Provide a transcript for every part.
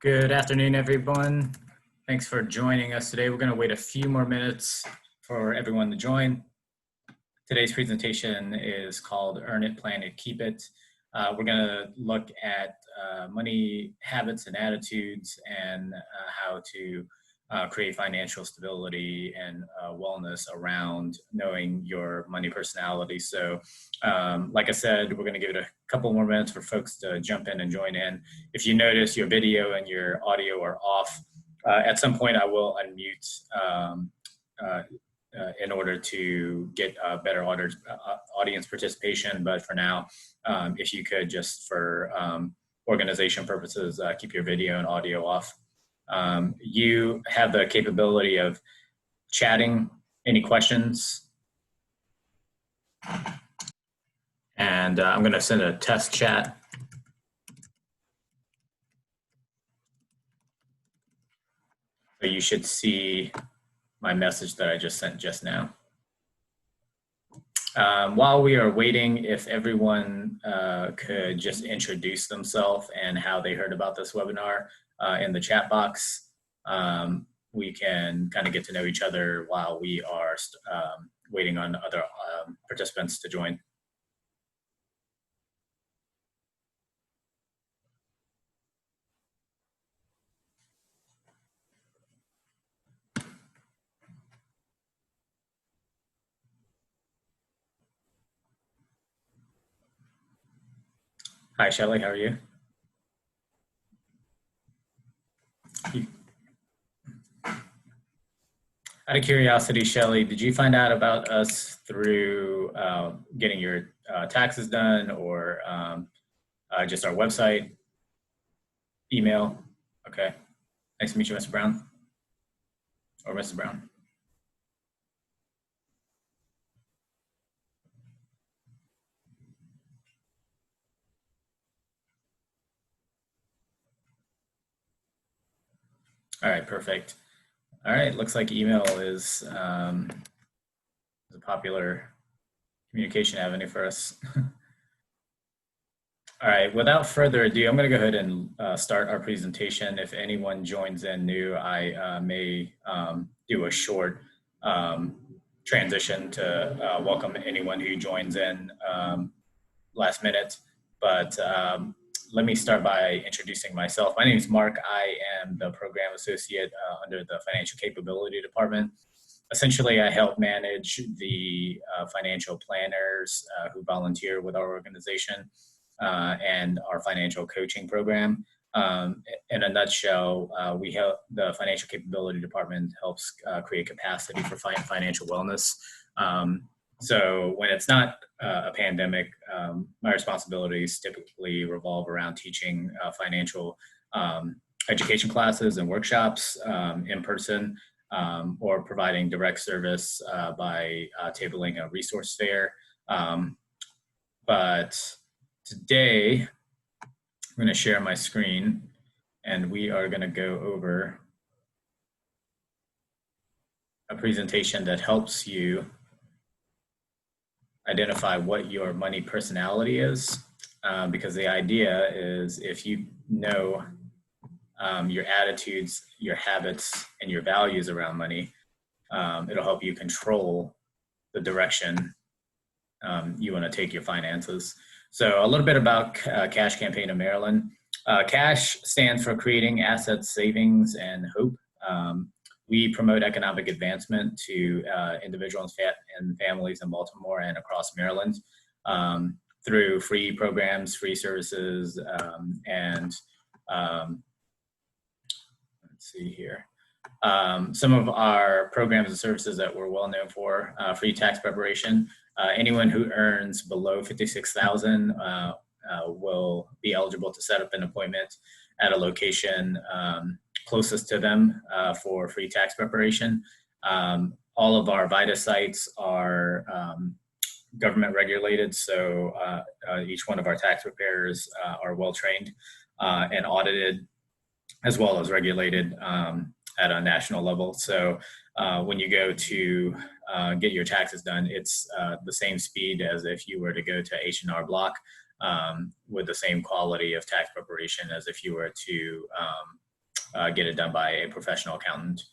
Good afternoon, everyone. Thanks for joining us today. We're going to wait a few more minutes for everyone to join. Today's presentation is called Earn It, Plan It, Keep It. We're going to look at money habits and attitudes and how to create financial stability and wellness around knowing your money personality. So like I said, we're going to give it a couple more minutes for folks to jump in and join in. If you notice your video and your audio are off, at some point I will unmute in order to get better audience participation. But for now, if you could just for organization purposes, keep your video and audio off. You have the capability of chatting any questions. And I'm going to send a test chat. So you should see my message that I just sent just now. While we are waiting, if everyone could just introduce themselves and how they heard about this webinar in the chat box, we can kind of get to know each other while we are waiting on other participants to join. Hi, Shelly, how are you? Out of curiosity, Shelly, did you find out about us through getting your taxes done or just our website, email? Okay. Nice to meet you, Mr. Brown or Mrs. Brown. All right, perfect. All right, looks like email is a popular communication avenue for us. All right, without further ado, I'm going to go ahead and start our presentation. If anyone joins in new, I may do a short transition to welcome anyone who joins in last minute. But let me start by introducing myself. My name is Mark. I am the program associate under the Financial Capability Department. Essentially, I help manage the financial planners who volunteer with our organization and our financial coaching program. In a nutshell, we help the Financial Capability Department helps create capacity for financial wellness. So when it's not a pandemic, my responsibilities typically revolve around teaching financial education classes and workshops in person, or providing direct service by tabling a resource fair. But today, I'm going to share my screen and we are going to go over a presentation that helps you identify what your money personality is, because the idea is if you know your attitudes, your habits, and your values around money, it'll help you control the direction you want to take your finances. So a little bit about Cash Campaign of Maryland. CASH stands for Creating Assets, Savings, and Hope. We promote economic advancement to individuals and families in Baltimore and across Maryland through free programs, free services, and let's see here. Some of our programs and services that we're well known for: free tax preparation. Anyone who earns below $56,000 will be eligible to set up an appointment at a location closest to them for free tax preparation. All of our VITA sites are government regulated, so each one of our tax preparers are well trained and audited, as well as regulated at a national level. So when you go to get your taxes done, it's the same speed as if you were to go to H&R Block, with the same quality of tax preparation as if you were to get it done by a professional accountant.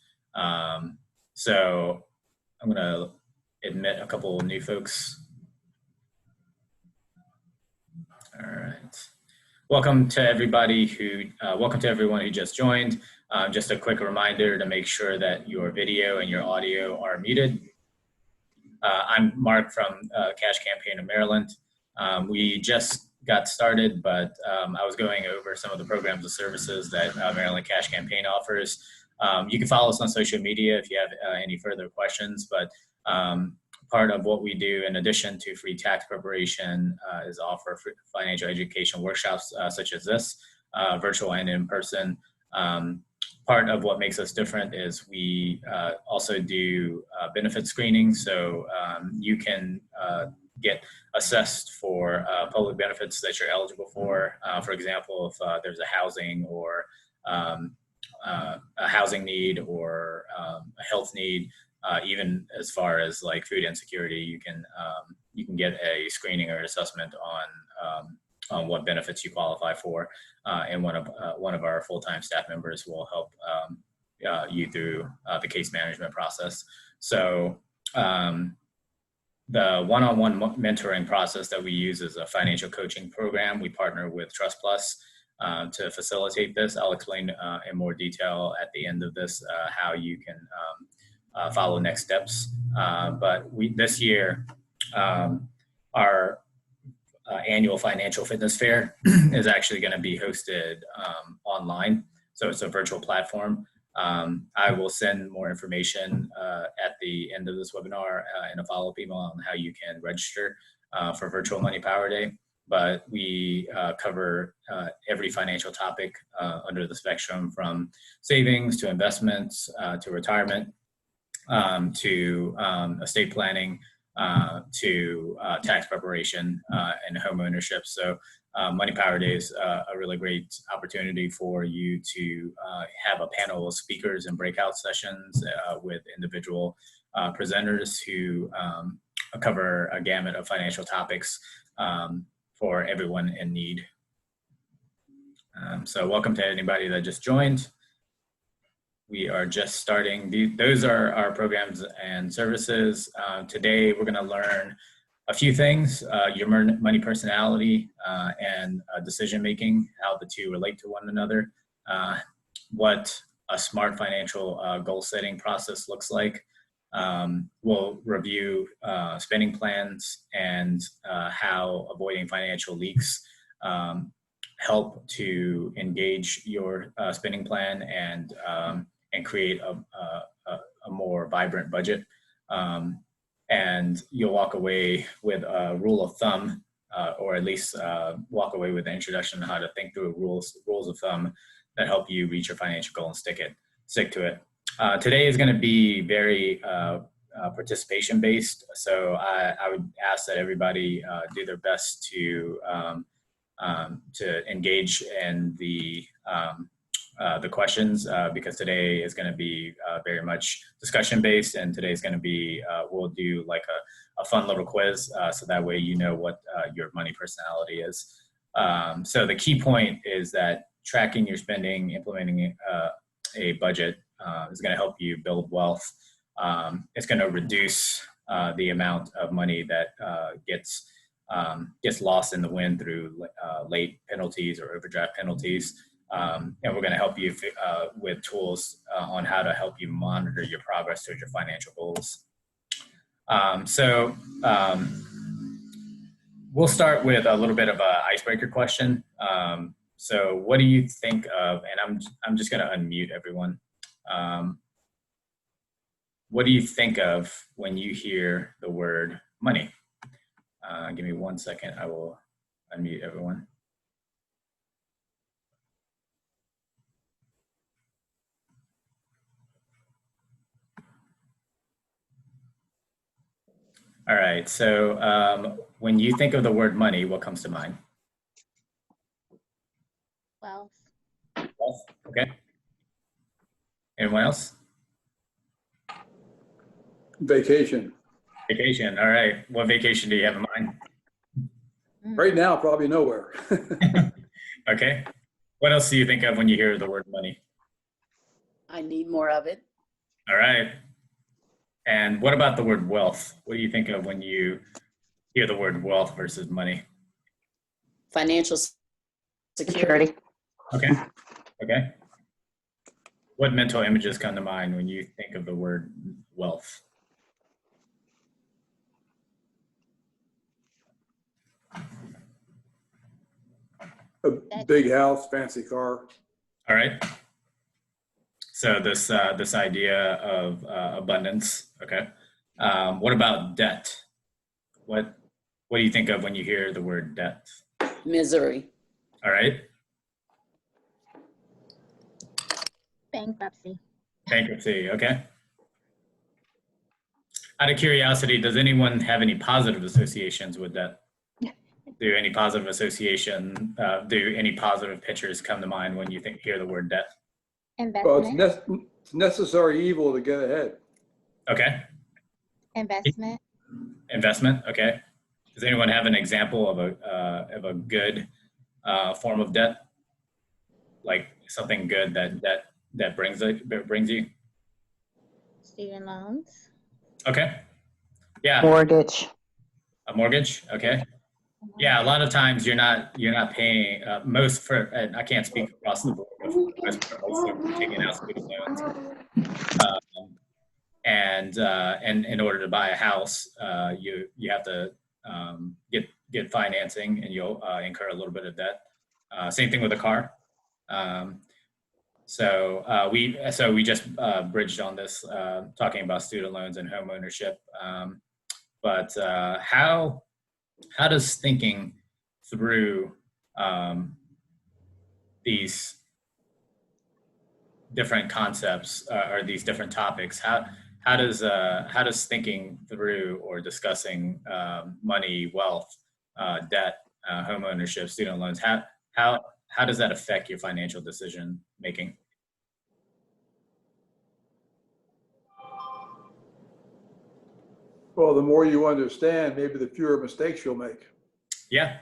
So I'm going to admit a couple new folks. All right. Welcome to everybody welcome to everyone who just joined. Just a quick reminder to make sure that your video and your audio are muted. I'm Mark from Cash Campaign in Maryland. We just got started, but I was going over some of the programs and services that Maryland Cash Campaign offers. You can follow us on social media if you have any further questions, but part of what we do in addition to free tax preparation is offer free financial education workshops such as this, virtual and in person. Part of what makes us different is we also do benefit screening. So you can get assessed for public benefits that you're eligible for. For example, if there's a housing or a housing need or a health need, even as far as like food insecurity, you can get a screening or assessment on what benefits you qualify for, and one of our full-time staff members will help you through the case management process. So the one-on-one mentoring process that we use is a financial coaching program. We partner with Trust Plus to facilitate this. I'll explain in more detail at the end of this how you can follow next steps. But this year, our annual financial fitness fair is actually going to be hosted online. So it's a virtual platform. I will send more information at the end of this webinar in a follow-up email on how you can register for Virtual Money Power Day. But we cover every financial topic under the spectrum, from savings to investments to retirement to estate planning to tax preparation and home ownership. So Money Power Day is a really great opportunity for you to have a panel of speakers and breakout sessions with individual presenters who cover a gamut of financial topics for everyone in need. So welcome to anybody that just joined. We are just starting. Those are our programs and services. Today, we're going to learn a few things, your money personality and decision-making, how the two relate to one another, what a smart financial goal-setting process looks like. We'll review spending plans and how avoiding financial leaks help to engage your spending plan and create a more vibrant budget. And you'll walk away with a rule of thumb, or at least walk away with an introduction on how to think through rules of thumb that help you reach your financial goal and stick to it. Today is going to be very participation based. So I would ask that everybody do their best to engage in the questions, because today is going to be very much discussion based, and today is going to be we'll do like a fun little quiz, so that way you know what your money personality is. So the key point is that tracking your spending, implementing a budget is going to help you build wealth. It's going to reduce the amount of money that gets lost in the wind through late penalties or overdraft penalties. And we're going to help you with tools on how to help you monitor your progress towards your financial goals. We'll start with a little bit of an icebreaker question. So what do you think of, and I'm just going to unmute everyone. What do you think of when you hear the word money? Give me 1 second. I will unmute everyone. All right, so when you think of the word money, what comes to mind? Wealth. Wealth, okay. Anyone else? Vacation. Vacation, all right. What vacation do you have in mind? Right now, probably nowhere. Okay. What else do you think of when you hear the word money? I need more of it. All right. And what about the word wealth? What do you think of when you hear the word wealth versus money? Financial security. Okay. Okay. What mental images come to mind when you think of the word wealth? A big house, fancy car. All right. So this idea of abundance. Okay. What about debt? What do you think of when you hear the word debt? Misery. All right. Bankruptcy. Bankruptcy. Okay. Out of curiosity, does anyone have any positive associations with debt? Do any positive pictures come to mind when you hear the word debt? Well, Investment. it's necessary evil to get ahead. Okay. Investment. Investment. Okay. Does anyone have an example of a good form of debt, like something good that brings you? Student loans. Okay. Yeah. Mortgage. A mortgage. Okay. Yeah, a lot of times you're not paying and I can't speak across the board, but for the most part, most folks are taking out student loans, and in order to buy a house, you have to get financing, and you'll incur a little bit of debt. Same thing with a car. So we just bridged on this, talking about student loans and home ownership. But how does thinking through these different concepts or these different topics, how does thinking through or discussing money, wealth, debt, home ownership, student loans, how does that affect your financial decision making? Well, the more you understand, maybe the fewer mistakes you'll make. Yeah.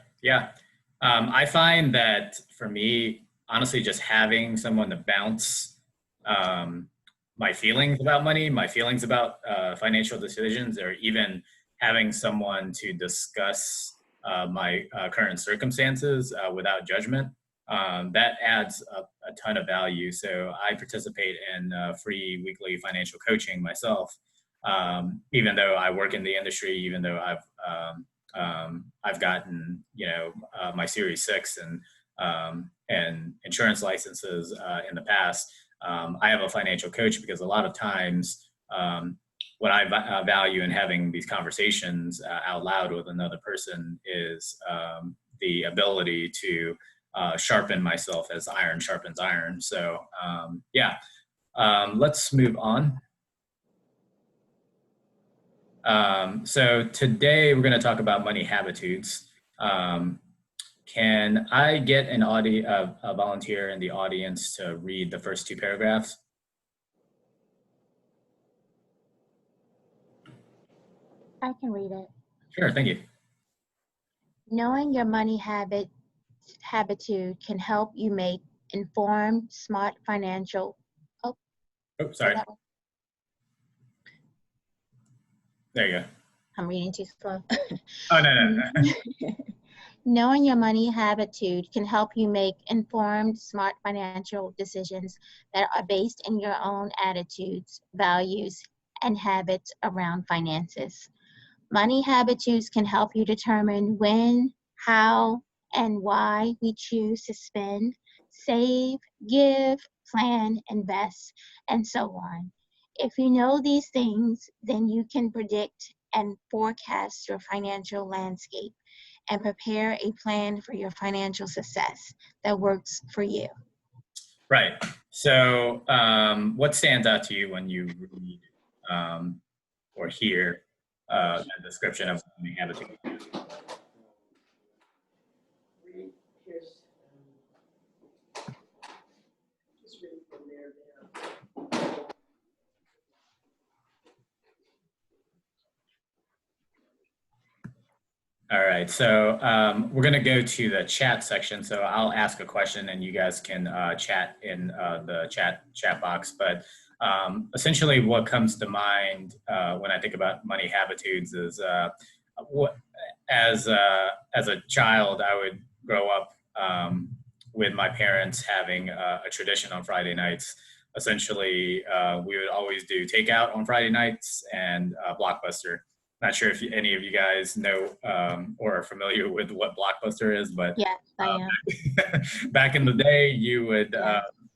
I find that for me, honestly, just having someone to bounce my feelings about money, my feelings about financial decisions, or even having someone to discuss my current circumstances without judgment, that adds a ton of value. So I participate in free weekly financial coaching myself, even though I work in the industry, even though I've gotten my Series 6 and insurance licenses in the past. I have a financial coach because a lot of times what I value in having these conversations out loud with another person is the ability to sharpen myself as iron sharpens iron. So let's move on. So today we're going to talk about money habitudes. Can I get a volunteer in the audience to read the first two paragraphs? I can read it. Sure, thank you. Knowing your money habitude can help you make informed, smart financial. Oh, sorry. that one? There you go. I'm reading too slow. Oh, no. Knowing your money habitude can help you make informed, smart financial decisions that are based in your own attitudes, values, and habits around finances. Money habitudes can help you determine when, how, and why we choose to spend, save, give, plan, invest, and so on. If you know these things, then you can predict and forecast your financial landscape and prepare a plan for your financial success that works for you. Right. So what stands out to you when you read or hear a description of money habitude? All right, so we're going to go to the chat section. So I'll ask a question, and you guys can chat in the chat box. But essentially, what comes to mind when I think about money habitudes is what, as a child, I would grow up with my parents having a tradition on Friday nights. Essentially, we would always do takeout on Friday nights and Blockbuster. Not sure if any of you guys know or are familiar with what Blockbuster is, but Yes, I am. back in the day, you would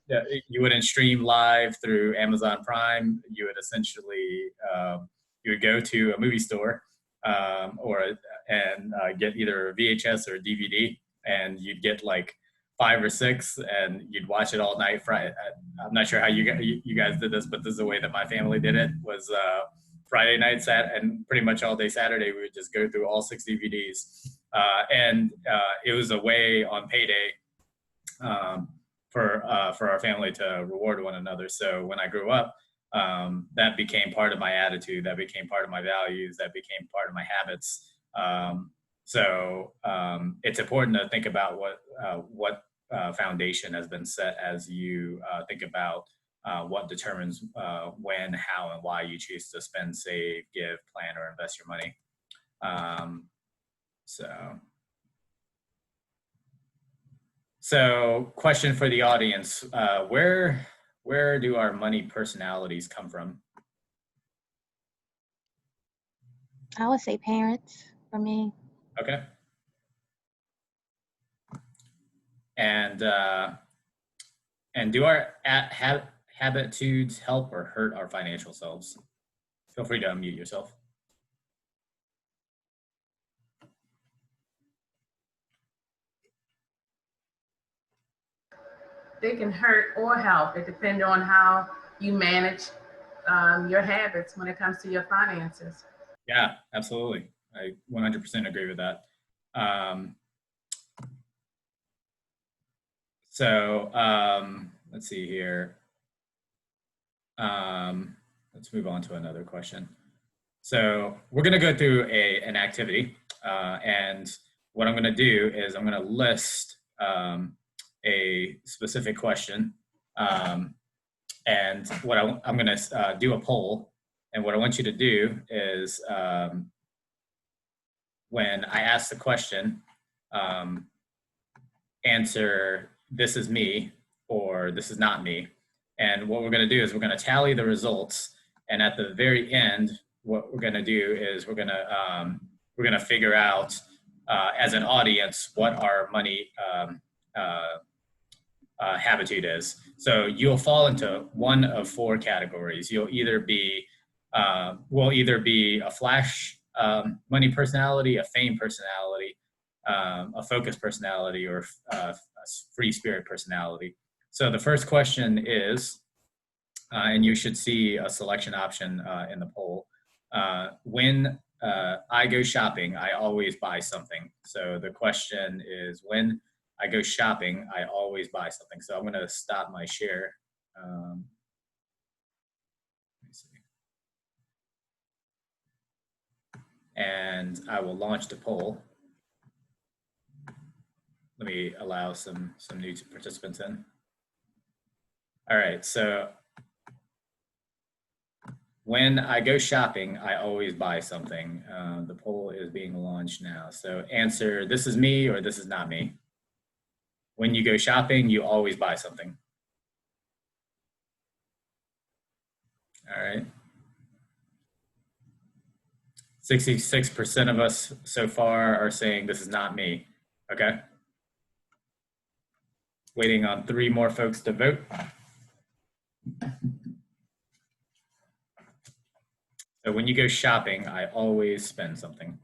Yes. you wouldn't stream live through Amazon Prime. You would essentially you would go to a movie store and get either a VHS or a DVD, and you'd get like 5 or 6, and you'd watch it all night. Friday. I'm not sure how you guys did this, but this is the way that my family did it. Was Friday night, and pretty much all day Saturday, we would just go through all 6 DVDs. And it was a way on payday for our family to reward one another. So when I grew up, that became part of my attitude. That became part of my values. That became part of my habits. So it's important to think about what foundation has been set as you think about what determines when, how, and why you choose to spend, save, give, plan, or invest your money. So question for the audience, where do our money personalities come from? I would say parents for me. Okay. And do our habitudes help or hurt our financial selves? Feel free to unmute yourself. They can hurt or help. It depends on how you manage your habits when it comes to your finances. Yeah, absolutely. I 100% agree with that. Let's see here. Let's move on to another question. So we're going to go through an activity, and what I'm going to do is I'm going to list a specific question, and what I'm going to do a poll, and what I want you to do is when I ask the question, answer "this is me" or "this is not me," and what we're going to do is we're going to tally the results, and at the very end, what we're going to do is we're going to figure out as an audience what our money habitude is. So you'll fall into one of 4 categories. You'll either be will either be a flash money personality, a fame personality, a focus personality, or a free spirit personality. So the first question is, and you should see a selection option in the poll. When I go shopping, I always buy something. So the question is, when I go shopping, I always buy something. So I'm going to stop my share. Let me see. And I will launch the poll. Let me allow some new participants in. All right, so when I go shopping, I always buy something. The poll is being launched now. So answer, "this is me" or "this is not me." When you go shopping, you always buy something. All right. 66% of us so far are saying "this is not me." Okay. Waiting on 3 more folks to vote. So when you go shopping, I always spend something.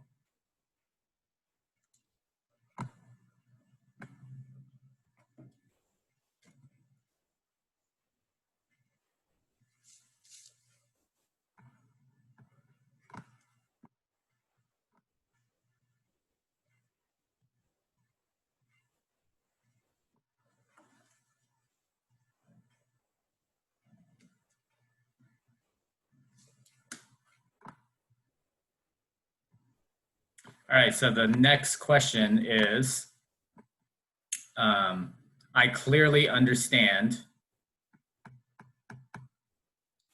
All right, so the next question is, I clearly understand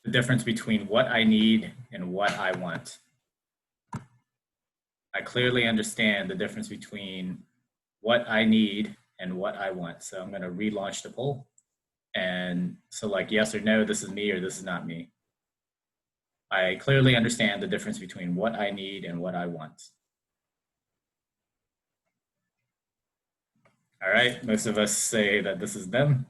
the difference between what I need and what I want. I clearly understand the difference between what I need and what I want. So I'm going to relaunch the poll and select yes or no, this is me or this is not me. I clearly understand the difference between what I need and what I want. All right, most of us say that this is them.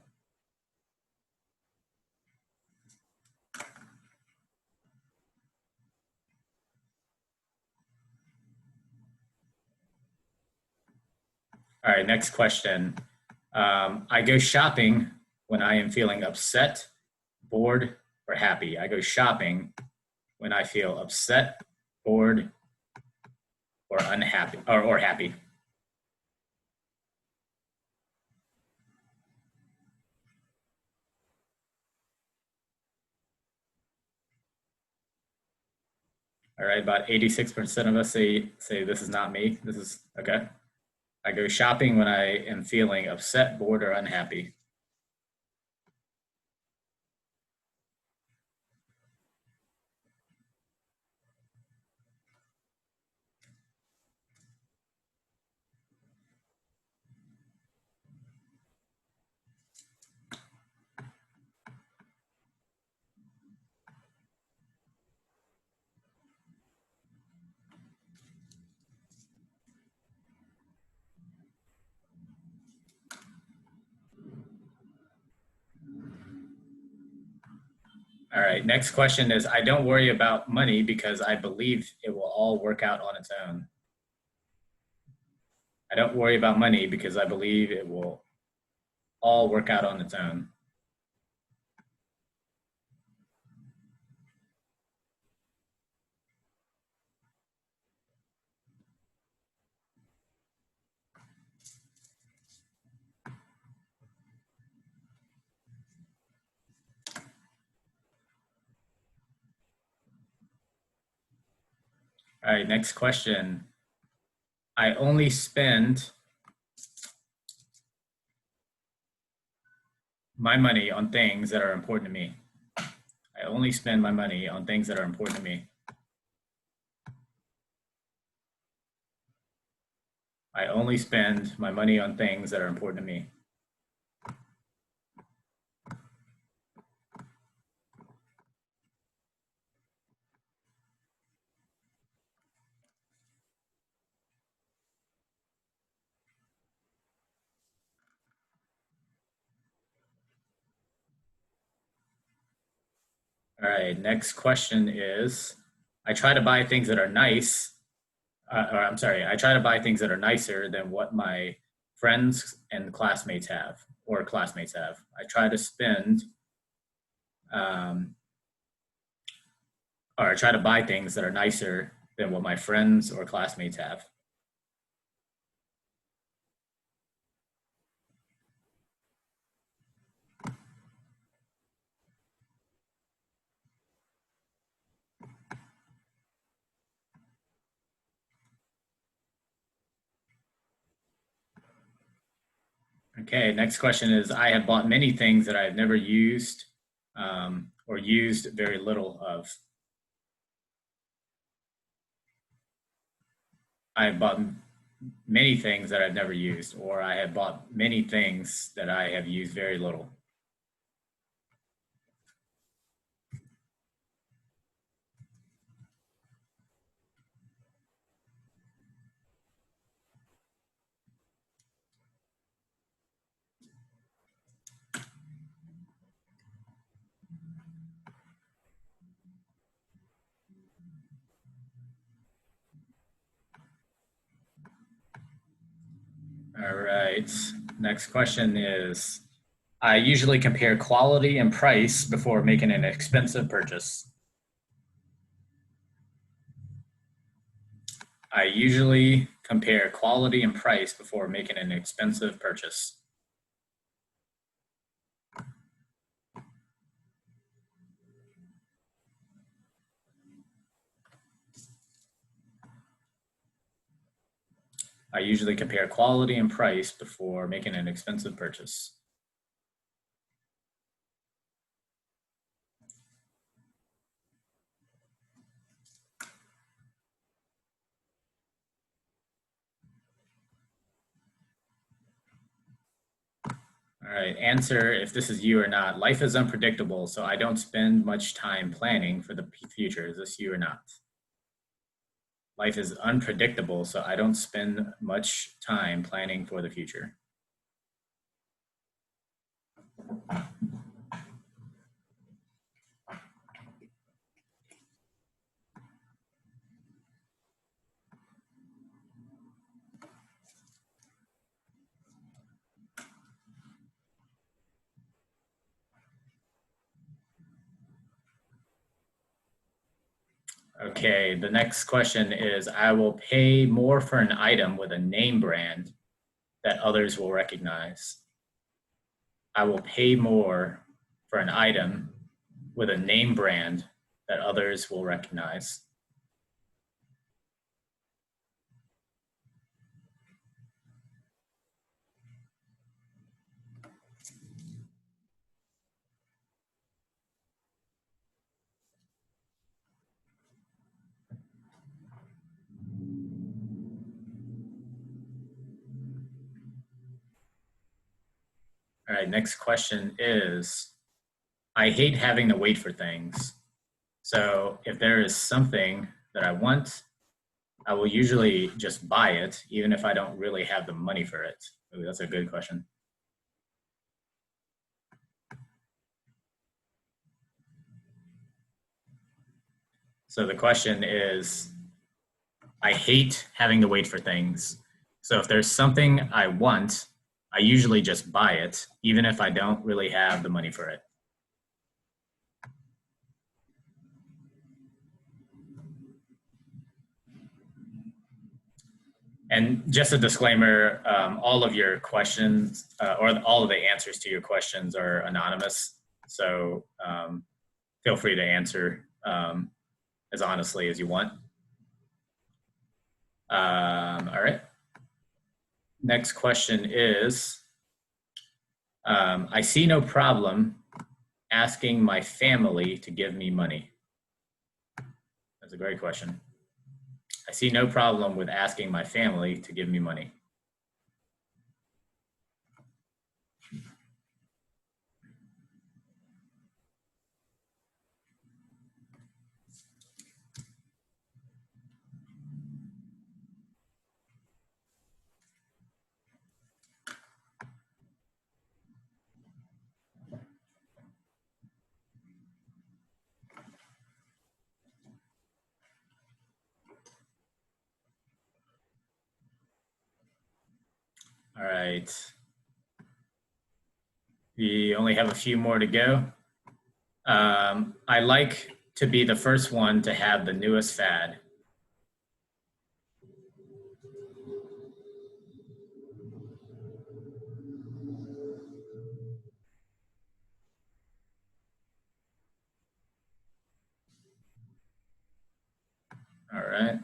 All right, next question. I go shopping when I am feeling upset, bored, or happy. I go shopping when I feel upset, bored, or unhappy, or happy. All right, about 86% of us say this is not me. This is okay. I go shopping when I am feeling upset, bored, or unhappy. All right, next question is, I don't worry about money because I believe it will all work out on its own. I don't worry about money because I believe it will all work out on its own. All right, next question. I only spend my money on things that are important to me. I only spend my money on things that are important to me. I only spend my money on things that are important to me. All right, next question is, I try to buy things that are nice, I try to buy things that are nicer than what my friends and classmates have, or classmates have. I try to spend, or I try to buy things that are nicer than what my friends or classmates have. Okay, next question is, I have bought many things that I have never used or used very little of. I have bought many things that I've never used, or I have bought many things that I have used very little. All right, next question is, I usually compare quality and price before making an expensive purchase. I usually compare quality and price before making an expensive purchase. I usually compare quality and price before making an expensive purchase. All right, answer if this is you or not. Life is unpredictable, so I don't spend much time planning for the future. Is this you or not? Life is unpredictable, so I don't spend much time planning for the future. Okay, the next question is, I will pay more for an item with a name brand that others will recognize. I will pay more for an item with a name brand that others will recognize. All right, next question is, I hate having to wait for things. So if there is something that I want, I will usually just buy it, even if I don't really have the money for it. Ooh, that's a good question. So the question is, I hate having to wait for things. So if there's something I want, I usually just buy it, even if I don't really have the money for it. And just a disclaimer, all of your questions or all of the answers to your questions are anonymous. So feel free to answer as honestly as you want. All right. Next question is, I see no problem asking my family to give me money. That's a great question. I see no problem with asking my family to give me money. All right. We only have a few more to go. I like to be the first one to have the newest fad. All right.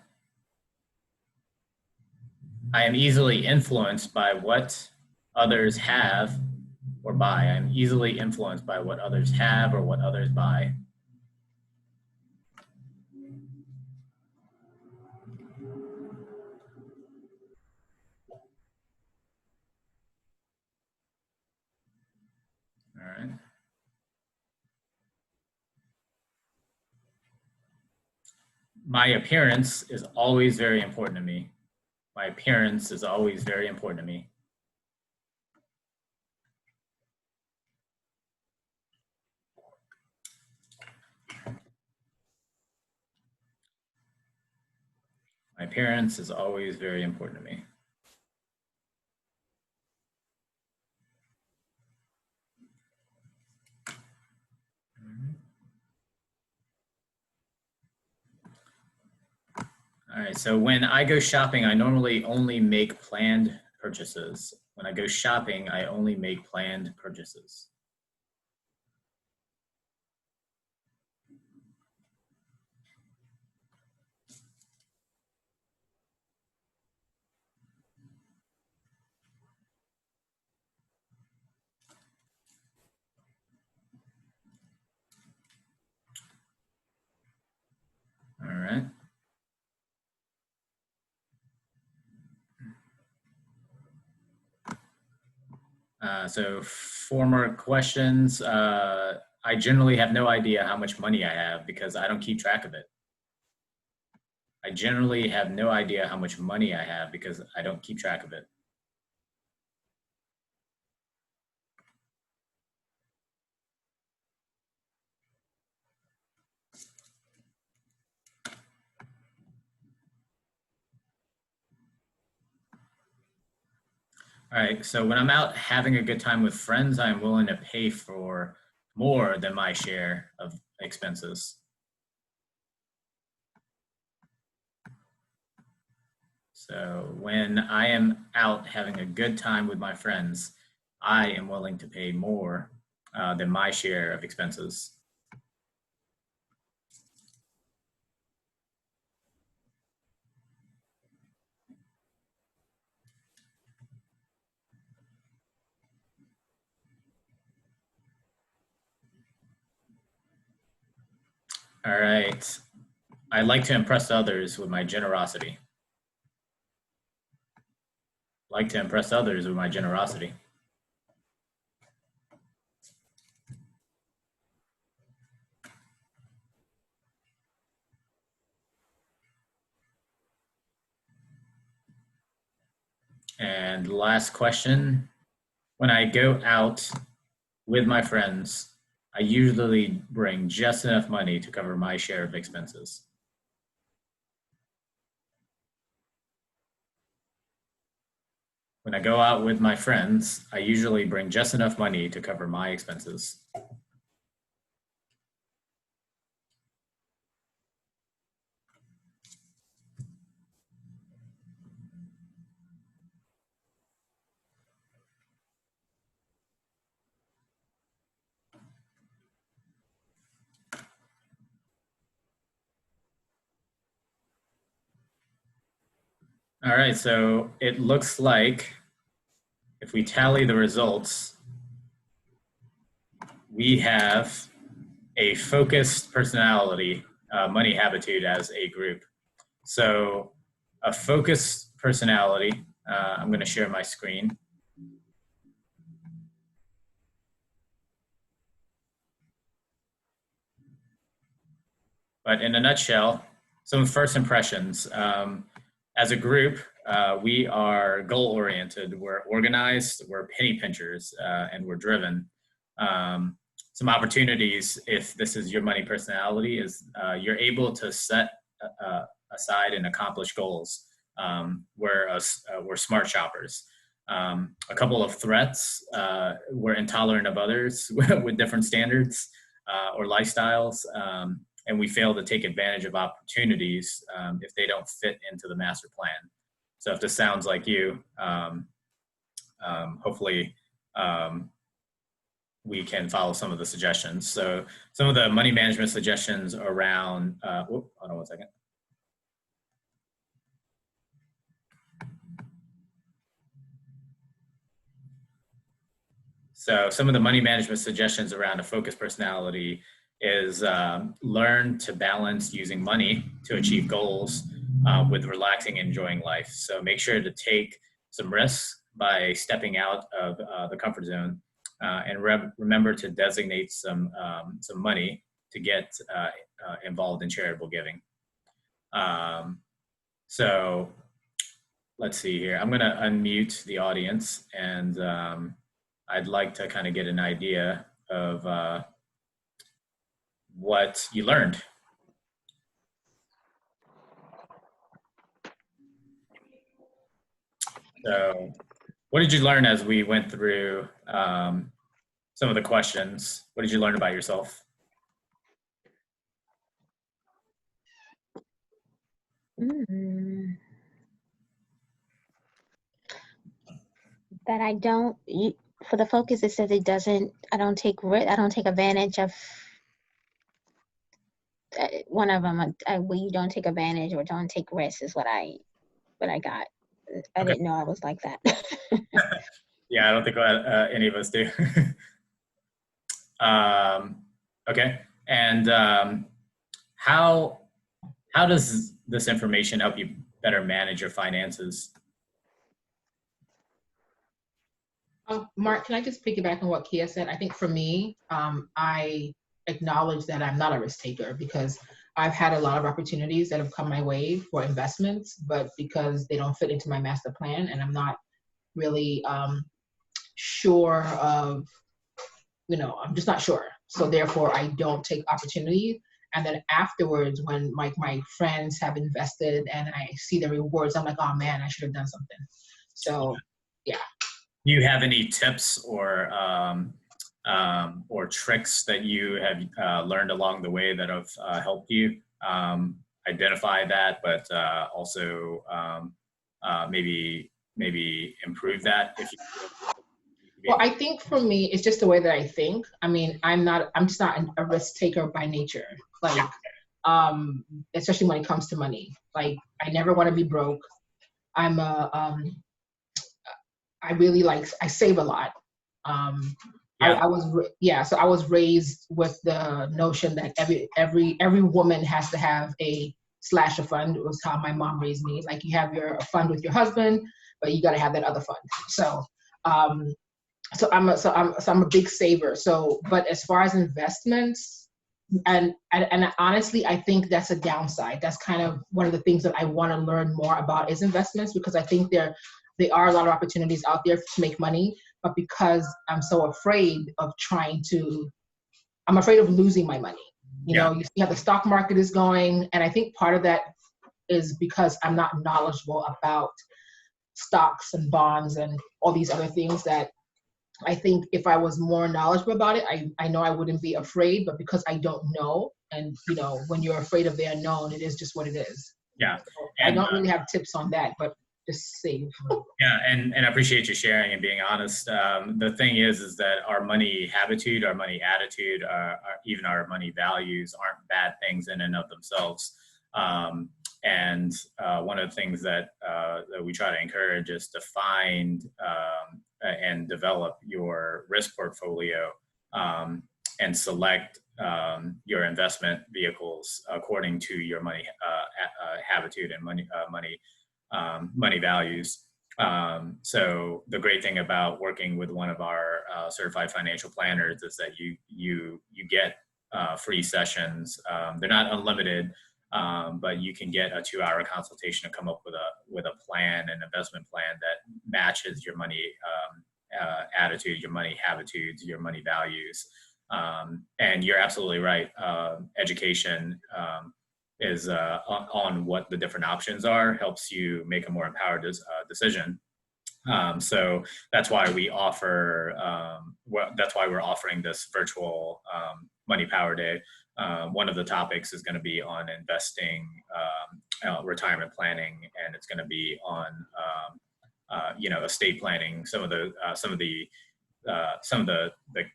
I am easily influenced by what others have or buy. I'm easily influenced by what others have or what others buy. All right. My appearance is always very important to me. My appearance is always very important to me. My appearance is always very important to me. All right, so when I go shopping, I normally only make planned purchases. When I go shopping, I only make planned purchases. So 4 more questions. I generally have no idea how much money I have because I don't keep track of it. I generally have no idea how much money I have because I don't keep track of it. All right, so when I'm out having a good time with friends, I'm willing to pay for more than my share of expenses. So when I am out having a good time with my friends, I am willing to pay more than my share of expenses. All right. I like to impress others with my generosity. Like to impress others with my generosity. And last question. When I go out with my friends, I usually bring just enough money to cover my share of expenses. When I go out with my friends, I usually bring just enough money to cover my expenses. All right, so it looks like if we tally the results, we have a focused personality, money habitude as a group. So a focused personality, I'm going to share my screen. But in a nutshell, some first impressions. As a group, we are goal-oriented, we're organized, we're penny pinchers, and we're driven. Some opportunities, if this is your money personality, is you're able to set aside and accomplish goals. We're smart shoppers. A couple of threats, we're intolerant of others with different standards or lifestyles. And we fail to take advantage of opportunities if they don't fit into the master plan. So if this sounds like you, hopefully we can follow some of the suggestions. So some of the money management suggestions around, hold on one second. So some of the money management suggestions around a focused personality is learn to balance using money to achieve goals with relaxing and enjoying life. So make sure to take some risks by stepping out of the comfort zone and remember to designate some money to get involved in charitable giving. So let's see here. I'm going to unmute the audience, and I'd like to kind of get an idea of what you learned. So what did you learn as we went through some of the questions? What did you learn about yourself? That I don't, for the focus, it says I don't take advantage of one of them. You don't take advantage or don't take risks is what I got. I Okay. didn't know I was like that. Yeah, I don't think any of us do. Okay. And how does this information help you better manage your finances? Mark, can I just piggyback on what Kia said? I think for me, I acknowledge that I'm not a risk taker because I've had a lot of opportunities that have come my way for investments, but because they don't fit into my master plan and I'm not really sure of, I'm just not sure. So therefore, I don't take opportunities. And then afterwards, when my friends have invested and I see the rewards, I'm like, oh man, I should have done something. So, yeah. Do you have any tips or tricks that you have learned along the way that have helped you identify that, but also maybe improve that? Well, I think for me, it's just the way that I think. I mean, I'm just not a risk taker by nature. Like, especially when it comes to money. Like, I never want to be broke. I save a lot. So I was raised with the notion that every woman has to have a slasher fund. It was how my mom raised me. Like, you have your fund with your husband, but you got to have that other fund. So, I'm a big saver. So, but as far as investments, and honestly, I think that's a downside. That's kind of one of the things that I want to learn more about is investments, because I think there are a lot of opportunities out there to make money, but because I'm so afraid of I'm afraid of losing my money. You know, you see how the stock market is going, and I think part of that is because I'm not knowledgeable about stocks and bonds and all these other things that I think if I was more knowledgeable about it, I know I wouldn't be afraid, but because I don't know, and when you're afraid of the unknown, it is just what it is. Yeah. So I don't really have tips on that, but just save. Yeah, and I appreciate you sharing and being honest. The thing is that our money habitude, our money attitude, even our money values aren't bad things in and of themselves. And one of the things that we try to encourage is to find and develop your risk portfolio and select your investment vehicles according to your money habitude and money values. So the great thing about working with one of our certified financial planners is that you get free sessions. They're not unlimited. But you can get a 2-hour consultation to come up with a plan, an investment plan that matches your money attitude, your money habitudes, your money values. And you're absolutely right. Education is on what the different options are helps you make a more empowered decision. So that's why we offer. That's why we're offering this virtual Money Power Day. One of the topics is going to be on investing, retirement planning, and it's going to be on estate planning. Some of the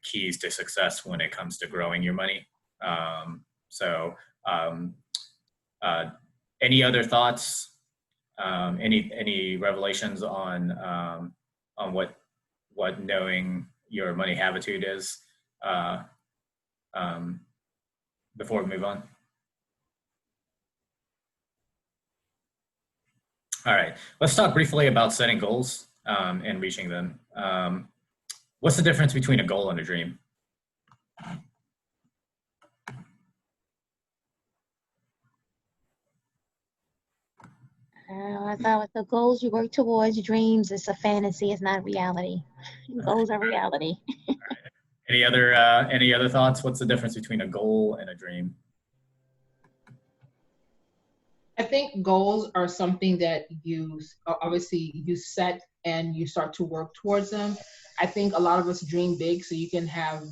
keys to success when it comes to growing your money. Any other thoughts? Any revelations on what knowing your money habitude is? Before we move on. All right, let's talk briefly about setting goals and reaching them. What's the difference between a goal and a dream? I thought with the goals you work towards, dreams, it's a fantasy, it's not reality. Goals are reality. Any other thoughts? What's the difference between a goal and a dream? I think goals are something that you set and you start to work towards them. I think a lot of us dream big, so you can have.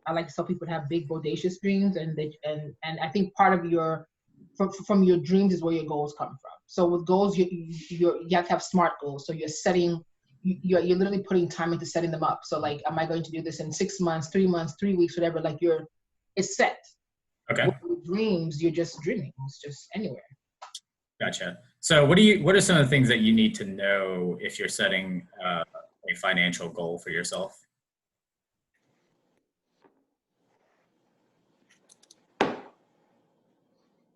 I like to tell people to have big, bodacious dreams, and I think part of from your dreams is where your goals come from. So with goals, you have to have SMART goals. So you're setting. You're literally putting time into setting them up. So like, am I going to do this in 6 months, 3 months, 3 weeks, whatever? Like it's set. Okay. With dreams, you're just dreaming. It's just anywhere. Gotcha. So what are some of the things that you need to know if you're setting a financial goal for yourself?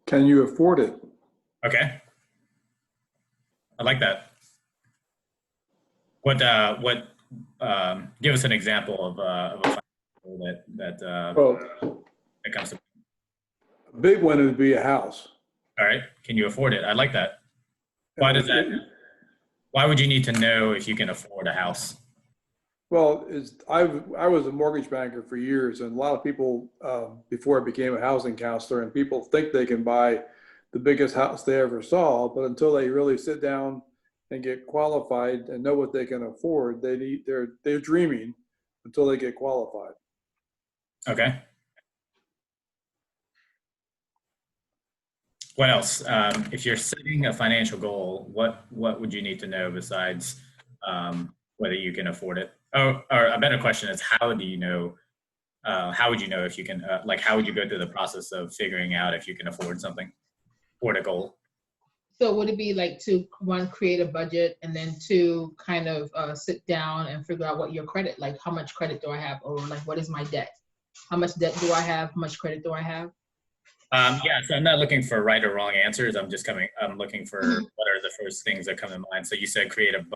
Can you afford it? Okay. I like that. give us an example of a financial goal Well, that comes to. a big one would be a house. All right, can you afford it? I like that. Why does that? Why would you need to know if you can afford a house? Well, I was a mortgage banker for years, and a lot of people, before I became a housing counselor, and people think they can buy the biggest house they ever saw, but until they really sit down and get qualified and know what they can afford, they're dreaming until they get qualified. Okay. What else? If you're setting a financial goal, what would you need to know besides whether you can afford it? Oh, or a better question is, how do you know? How would you know if you can? Like, how would you go through the process of figuring out if you can afford something, afford a goal? So would it be like to, one, create a budget, and then two, kind of sit down and figure out what your credit, like how much credit do I have, or like what is my debt? How much debt do I have? How much credit do I have? Yeah, so I'm not looking for right or wrong answers. I'm looking for Mhm. what are the first things that come to mind. So you said create Have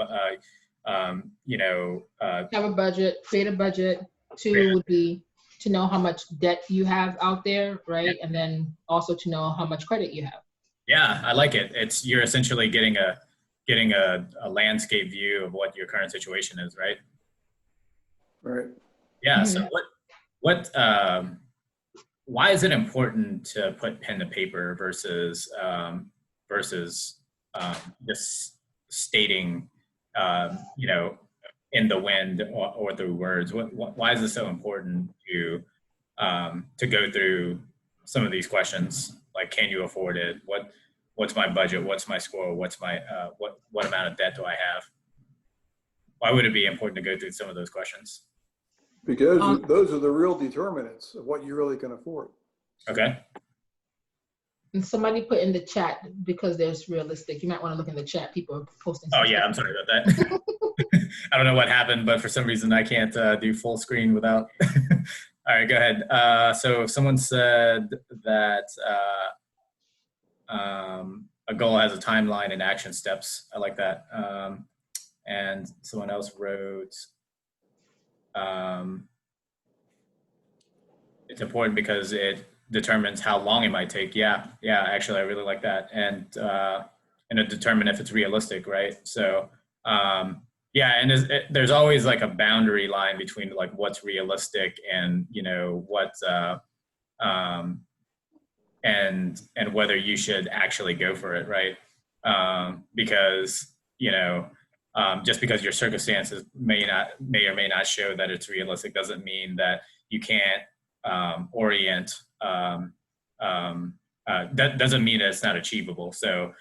a budget, create a budget. Two would be to know how much debt you have out there, right? And then also to know how much credit you have. yeah, I like it. You're essentially getting a landscape view of what your current situation is, right? Right. Yeah. So Mhm. why is it important to put pen to paper versus just stating, in the wind or through words? Why is it so important to go through some of these questions? Like, can you afford it? What's my budget? What's my score? What's my what amount of debt do I have? Why would it be important to go through some of those questions? Because those are the real determinants of what you really can afford. Okay. And somebody put in the chat, because there's realistic. You might want to look in the chat. People are posting. Oh yeah, I'm sorry about that. I don't know what happened, but for some reason I can't do full screen without. All right, go ahead. So someone said that a goal has a timeline and action steps. I like that. And someone else wrote, it's important because it determines how long it might take. Yeah, actually, I really like that. And it determine if it's realistic, right? So, yeah, and there's always like a boundary line between like what's realistic and and whether you should actually go for it, right? Because just because your circumstances may or may not show that it's realistic doesn't mean that you can't orient. That doesn't mean that it's not achievable. So,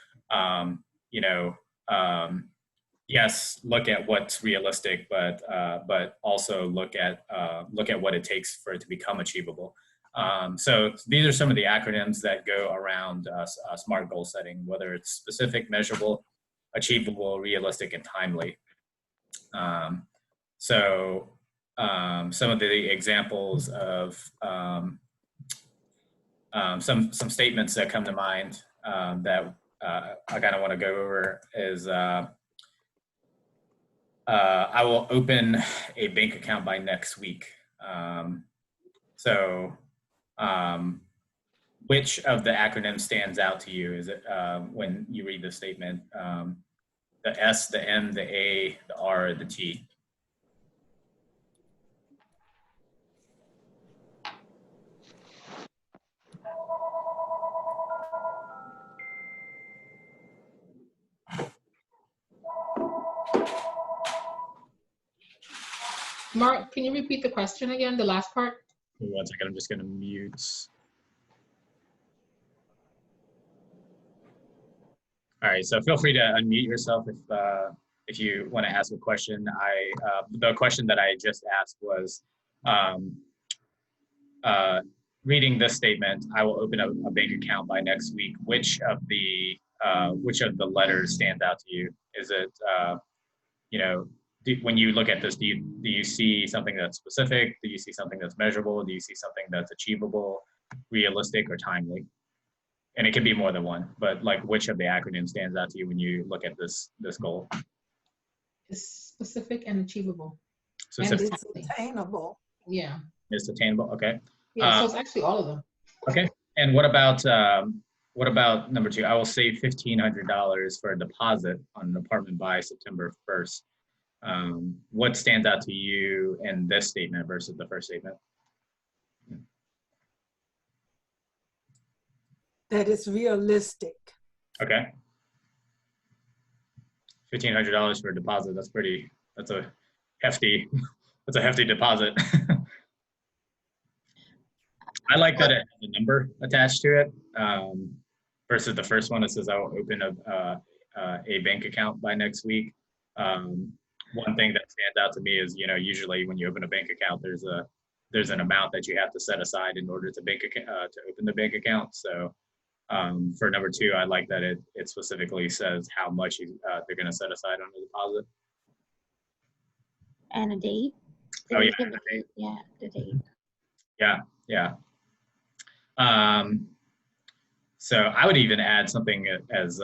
yes, look at what's realistic, but also look at what it takes for it to become achievable. So these are some of the acronyms that go around SMART goal setting, whether it's specific, measurable, achievable, realistic, and timely. So some of the examples of some statements that come to mind that I kind of want to go over is I will open a bank account by next week. Which of the acronyms stands out to you? Is it when you read the statement, the S, the M, the A, the R, the T? Mark, can you repeat the question again, the last part? One second, I'm just going to mute. All right, so feel free to unmute yourself if you want to ask a question. The question that I just asked was, reading this statement, I will open a bank account by next week. Which of the letters stands out to you? Is it when you look at this, do you see something that's specific? Do you see something that's measurable? Do you see something that's achievable, realistic, or timely? And it can be more than one, but like which of the acronyms stands out to you when you look at this goal? It's specific and achievable. So And it's it's It's attainable. Yeah. attainable. Okay. Yeah. So it's actually all of them. Okay. And what about number 2? I will save $1,500 for a deposit on an apartment by September 1st. What stands out to you in this statement versus the first statement? That it's realistic. Okay. $1,500 for a deposit. That's a hefty deposit. I like that it has a number attached to it, versus the first one that says I will open a bank account by next week. One thing that stands out to me is, usually when you open a bank account, there's an amount that you have to set aside in order to open the bank account. So for number 2, I like that it specifically says how much they're going to set aside on the deposit. And a date. Oh, yeah, Give and a a date. Yeah, the date. Yeah. So I would even add something as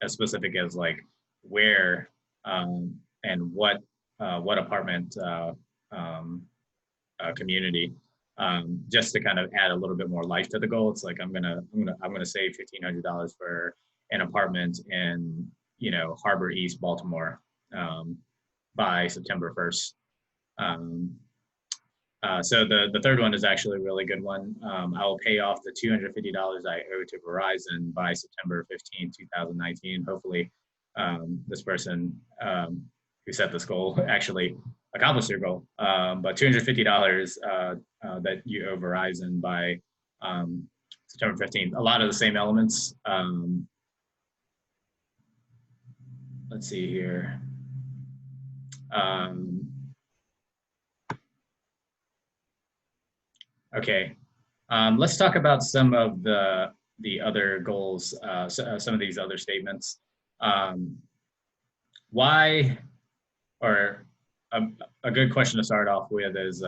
specific as like where and what apartment community, just to kind of add a little bit more life to the goal. It's like I'm gonna save $1,500 for an apartment in Harbor East, Baltimore, by September 1st. So the third one is actually a really good one. I will pay off the $250 I owe to Verizon by September 15, 2019. Hopefully, this person who set this goal actually accomplished their goal. But $250 that you owe Verizon by September 15th. A lot of the same elements. Let's see here. Okay, let's talk about some of the other goals, some of these other statements. Why, or a good question to start off with is,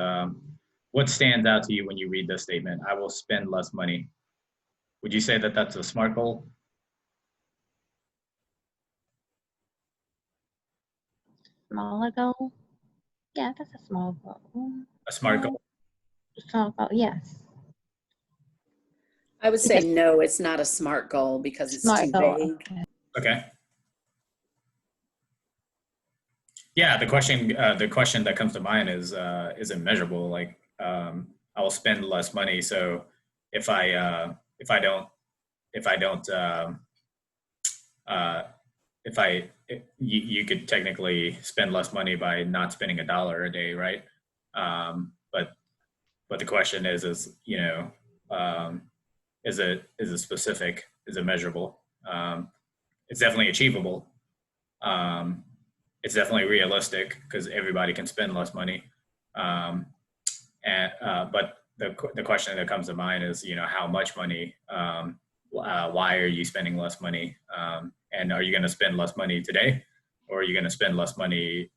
what stands out to you when you read this statement? I will spend less money. Would you say that that's a SMART goal? Smaller goal. Yeah, that's a small goal. A SMART goal? Small goal, yes. I would say no, it's not a SMART goal because it's Smart too goal. vague. Okay. Yeah, the question that comes to mind is it measurable? Like, I will spend less money. So if you could technically spend less money by not spending $1 a day, right? But the question is it specific? Is it measurable? It's definitely achievable. It's definitely realistic because everybody can spend less money. But the question that comes to mind is, how much money? Why are you spending less money? And are you going to spend less money today, or are you going to spend less money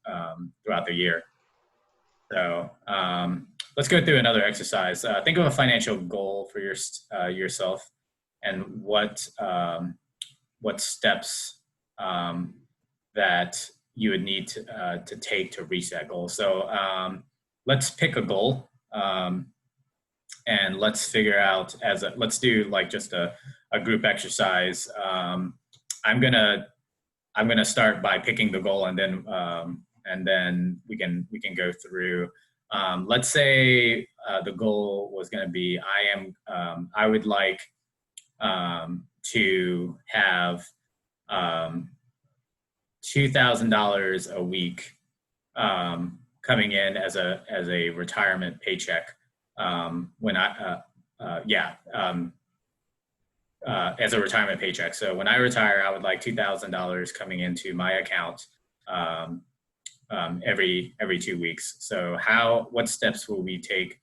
throughout the year? So let's go through another exercise. Think of a financial goal for yourself, and what steps that you would need to take to reach that goal. So let's pick a goal, and let's figure out let's do like just a group exercise. I'm gonna start by picking the goal, and then we can go through. Let's say the goal was going to be I would like to have $2,000 a week coming in as a retirement paycheck as a retirement paycheck. So when I retire, I would like $2,000 coming into my account every 2 weeks. So what steps will we take?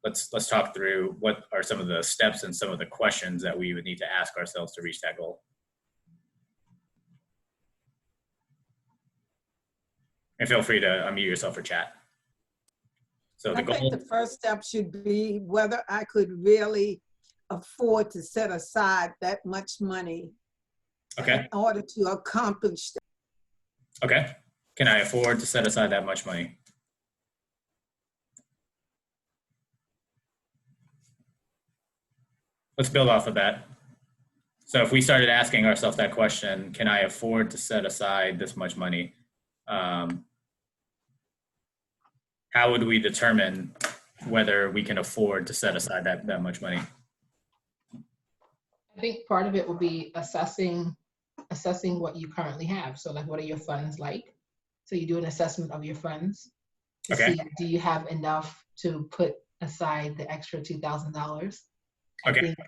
Let's talk through what are some of the steps and some of the questions that we would need to ask ourselves to reach that goal. And feel free to unmute yourself for chat. So I think the first step should be whether I could really afford to set aside that much money Okay. in order to accomplish that. Okay. Can I afford to set aside that much money? Let's build off of that. So if we started asking ourselves that question, can I afford to set aside this much money? How would we determine whether we can afford to set aside that much money? I think part of it will be assessing what you currently have. So like, what are your funds like? So you do an assessment of your funds to Okay. see, do you have enough to put aside the extra $2,000? I Okay. think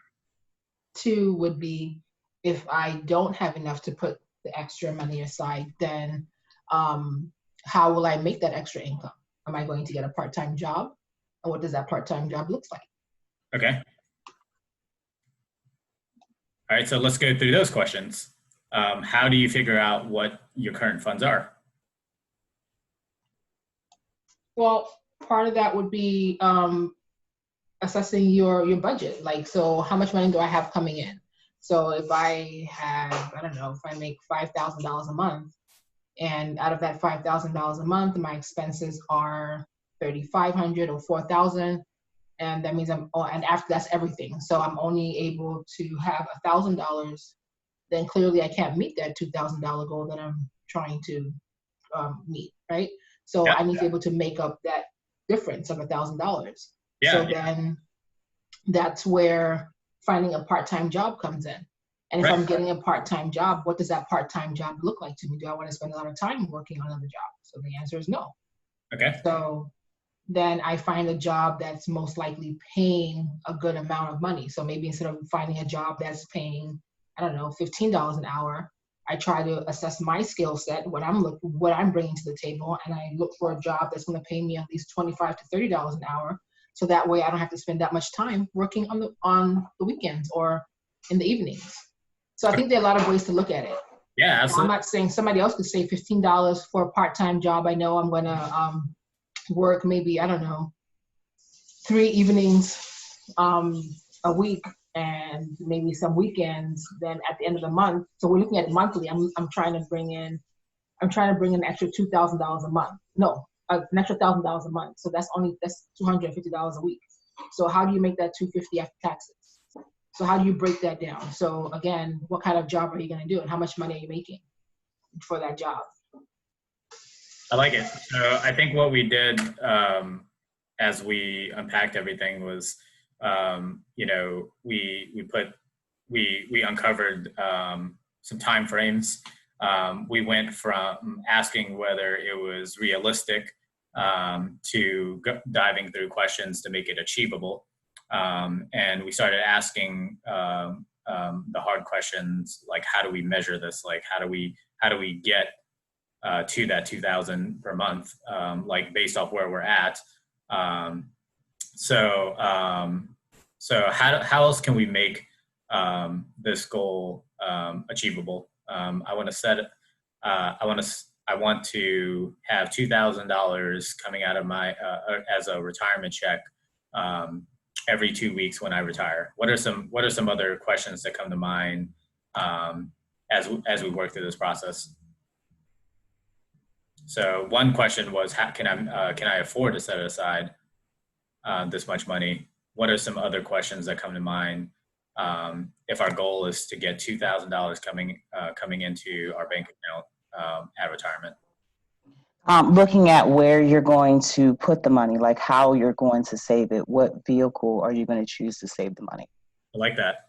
2 would be, if I don't have enough to put the extra money aside, then how will I make that extra income? Am I going to get a part-time job? And what does that part-time job look like? Okay. All right, so let's go through those questions. How do you figure out what your current funds are? Well, part of that would be assessing your budget. Like, so how much money do I have coming in? So if I have, I don't know, if I make $5,000 a month, and out of that $5,000 a month, my expenses are $3,500 or $4,000, and that means and after that's everything. So I'm only able to have $1,000. Then clearly I can't meet that $2,000 goal that I'm trying to meet, right? So Yeah. I need to be able to make up that difference of $1,000. Yeah. So then that's where finding a part-time job comes in. And if Right. I'm getting a part-time job, what does that part-time job look like to me? Do I want to spend a lot of time working on another job? So the answer is no. Okay. So then I find a job that's most likely paying a good amount of money. So maybe instead of finding a job that's paying, I don't know, $15 an hour, I try to assess my skill set, what I'm bringing to the table, and I look for a job that's going to pay me at least $25 to $30 an hour. So that way I don't have to spend that much time working on the weekends or in the evenings. So I think there are a lot of ways to look at it. Yeah, absolutely. I'm not saying somebody else could say $15 for a part-time job. I know I'm going to work maybe, I don't know, 3 evenings a week and maybe some weekends. Then at the end of the month, so we're looking at it monthly. I'm trying to bring in an extra $2,000 a month. No, an extra $1,000 a month. So that's $250 a week. So how do you make that $250 after taxes? So how do you break that down? So again, what kind of job are you going to do, and how much money are you making for that job? I like it. So I think what we did as we unpacked everything was, we uncovered some time frames. We went from asking whether it was realistic to diving through questions to make it achievable. And we started asking the hard questions, like, how do we measure this? Like, how do we get to that 2,000 per month, like based off where we're at. So how else can we make this goal achievable? I want to have $2,000 coming out of my as a retirement check every 2 weeks when I retire. What are some other questions that come to mind as we work through this process? So one question was, how can I afford to set aside this much money? What are some other questions that come to mind if our goal is to get $2,000 coming into our bank account at retirement? Looking at where you're going to put the money, like how you're going to save it. What vehicle are you going to choose to save the money? I like that.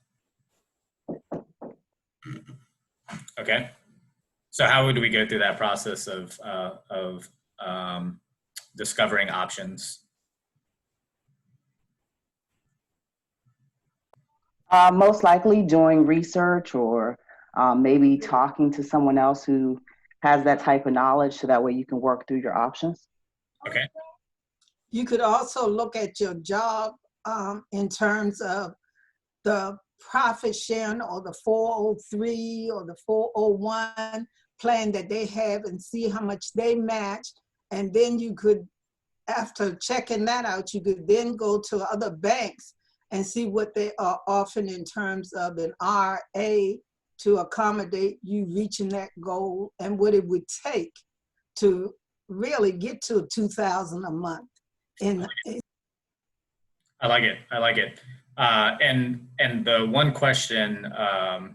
Okay. So how would we go through that process of discovering options? Most likely doing research, or maybe talking to someone else who has that type of knowledge, so that way you can work through your options. Okay. You could also look at your job in terms of the profit sharing or the 403 or the 401 plan that they have, and see how much they match. And then you could, after checking that out, you could then go to other banks and see what they are offering in terms of an RA to accommodate you reaching that goal and what it would take to really get to $2,000 a month. I like it. I like it. And the one question, I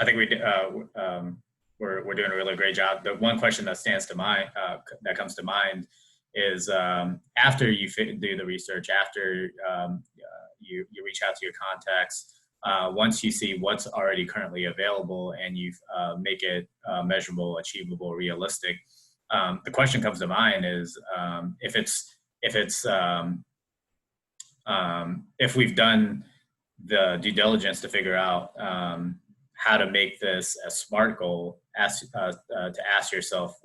think we're doing a really great job. The one question that stands to mind, that comes to mind, is after you do the research, after you reach out to your contacts, once you see what's already currently available and you make it measurable, achievable, realistic, the question comes to mind is if we've done the due diligence to figure out how to make this a SMART goal, to ask yourself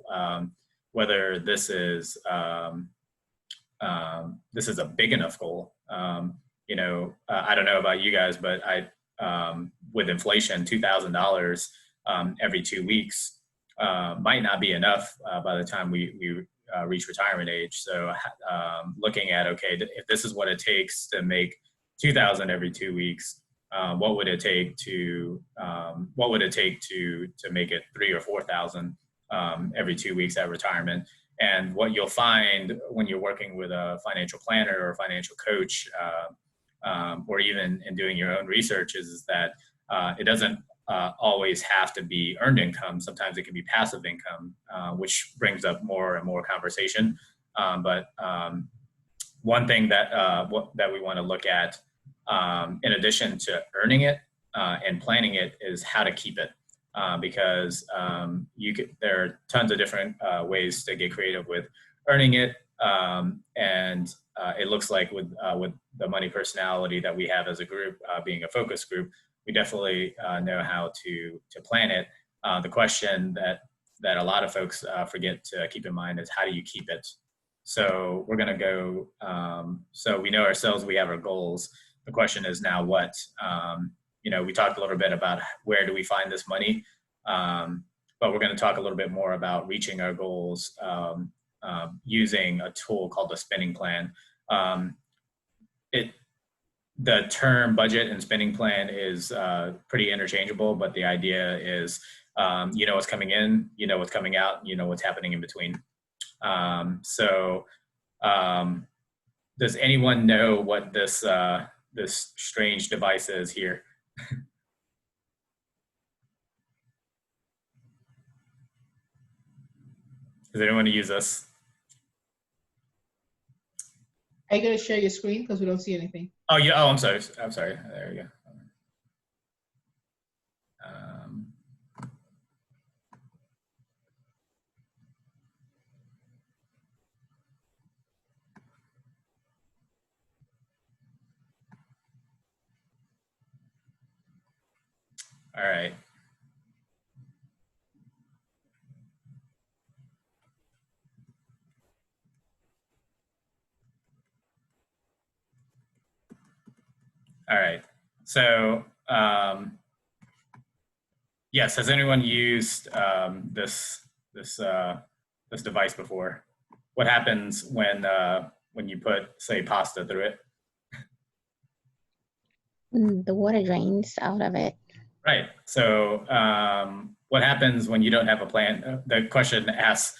whether this is a big enough goal. I don't know about you guys, but with inflation, $2,000 every 2 weeks might not be enough by the time we reach retirement age. So looking at, okay, if this is what it takes to make 2,000 every 2 weeks, what would it take to make it 3,000 or 4,000 every 2 weeks at retirement? And what you'll find when you're working with a financial planner or a financial coach, or even in doing your own research, is that it doesn't always have to be earned income. Sometimes it can be passive income, which brings up more and more conversation. But one thing that we want to look at, in addition to earning it and planning it, is how to keep it. Because there are tons of different ways to get creative with earning it. And it looks like with the money personality that we have as a group, being a focus group, we definitely know how to plan it. The question that a lot of folks forget to keep in mind is, how do you keep it? So we're going to go, so we know ourselves, we have our goals. The question is now what? We talked a little bit about where do we find this money, but we're going to talk a little bit more about reaching our goals using a tool called the spending plan. The term budget and spending plan is pretty interchangeable, but the idea is, what's coming in, what's coming out, what's happening in between. Does anyone know what this strange device is here? Does anyone use this? Are you going to share your screen? Because we don't see anything. Oh, yeah. Oh, I'm sorry. There we go. All right. All right. So, yes, has anyone used this device before? What happens when you put, say, pasta through it? The water drains out of it. Right. So, what happens when you don't have a plan? The question asks,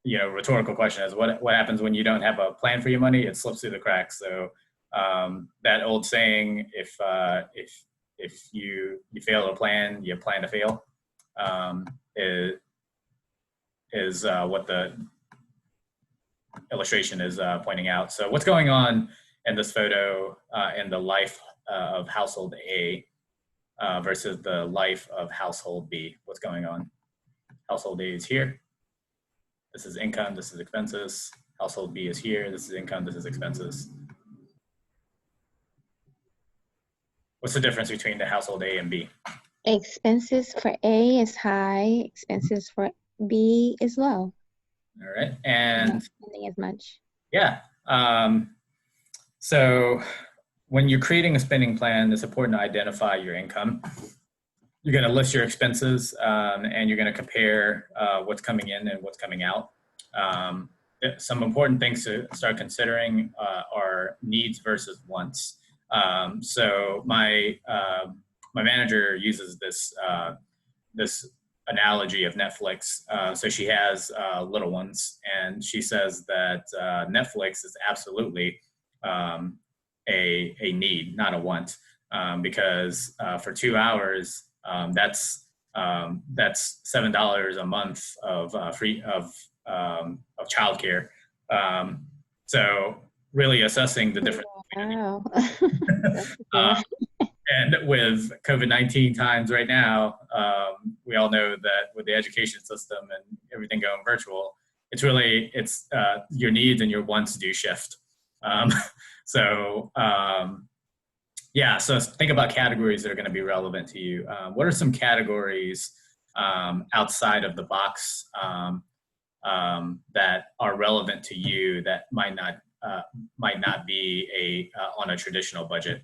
rhetorical question is, what happens when you don't have a plan for your money? It slips through the cracks. So, that old saying, if you fail to plan, you plan to fail, is what the illustration is pointing out. So what's going on in this photo in the life of household A versus the life of household B? What's going on? Household A is here. This is income, this is expenses. Household B is here. This is income, this is expenses. What's the difference between the household A and B? Expenses for A is high, expenses for B is low. All right, and not spending as much. Yeah. So when you're creating a spending plan, it's important to identify your income. You're going to list your expenses, and you're going to compare what's coming in and what's coming out. Some important things to start considering are needs versus wants. So my my manager uses this analogy of Netflix. So she has little ones, and she says that Netflix is absolutely a need, not a want, because for 2 hours, that's $7 a month of free of childcare. So really assessing the difference. Wow. That's a Uh, good and with COVID-19 times right now, we all know that with the education system and everything going virtual, it's your needs and your wants do shift. So so think about categories that are going to be relevant to you. What are some categories outside of the box that are relevant to you that might not be on a traditional budget?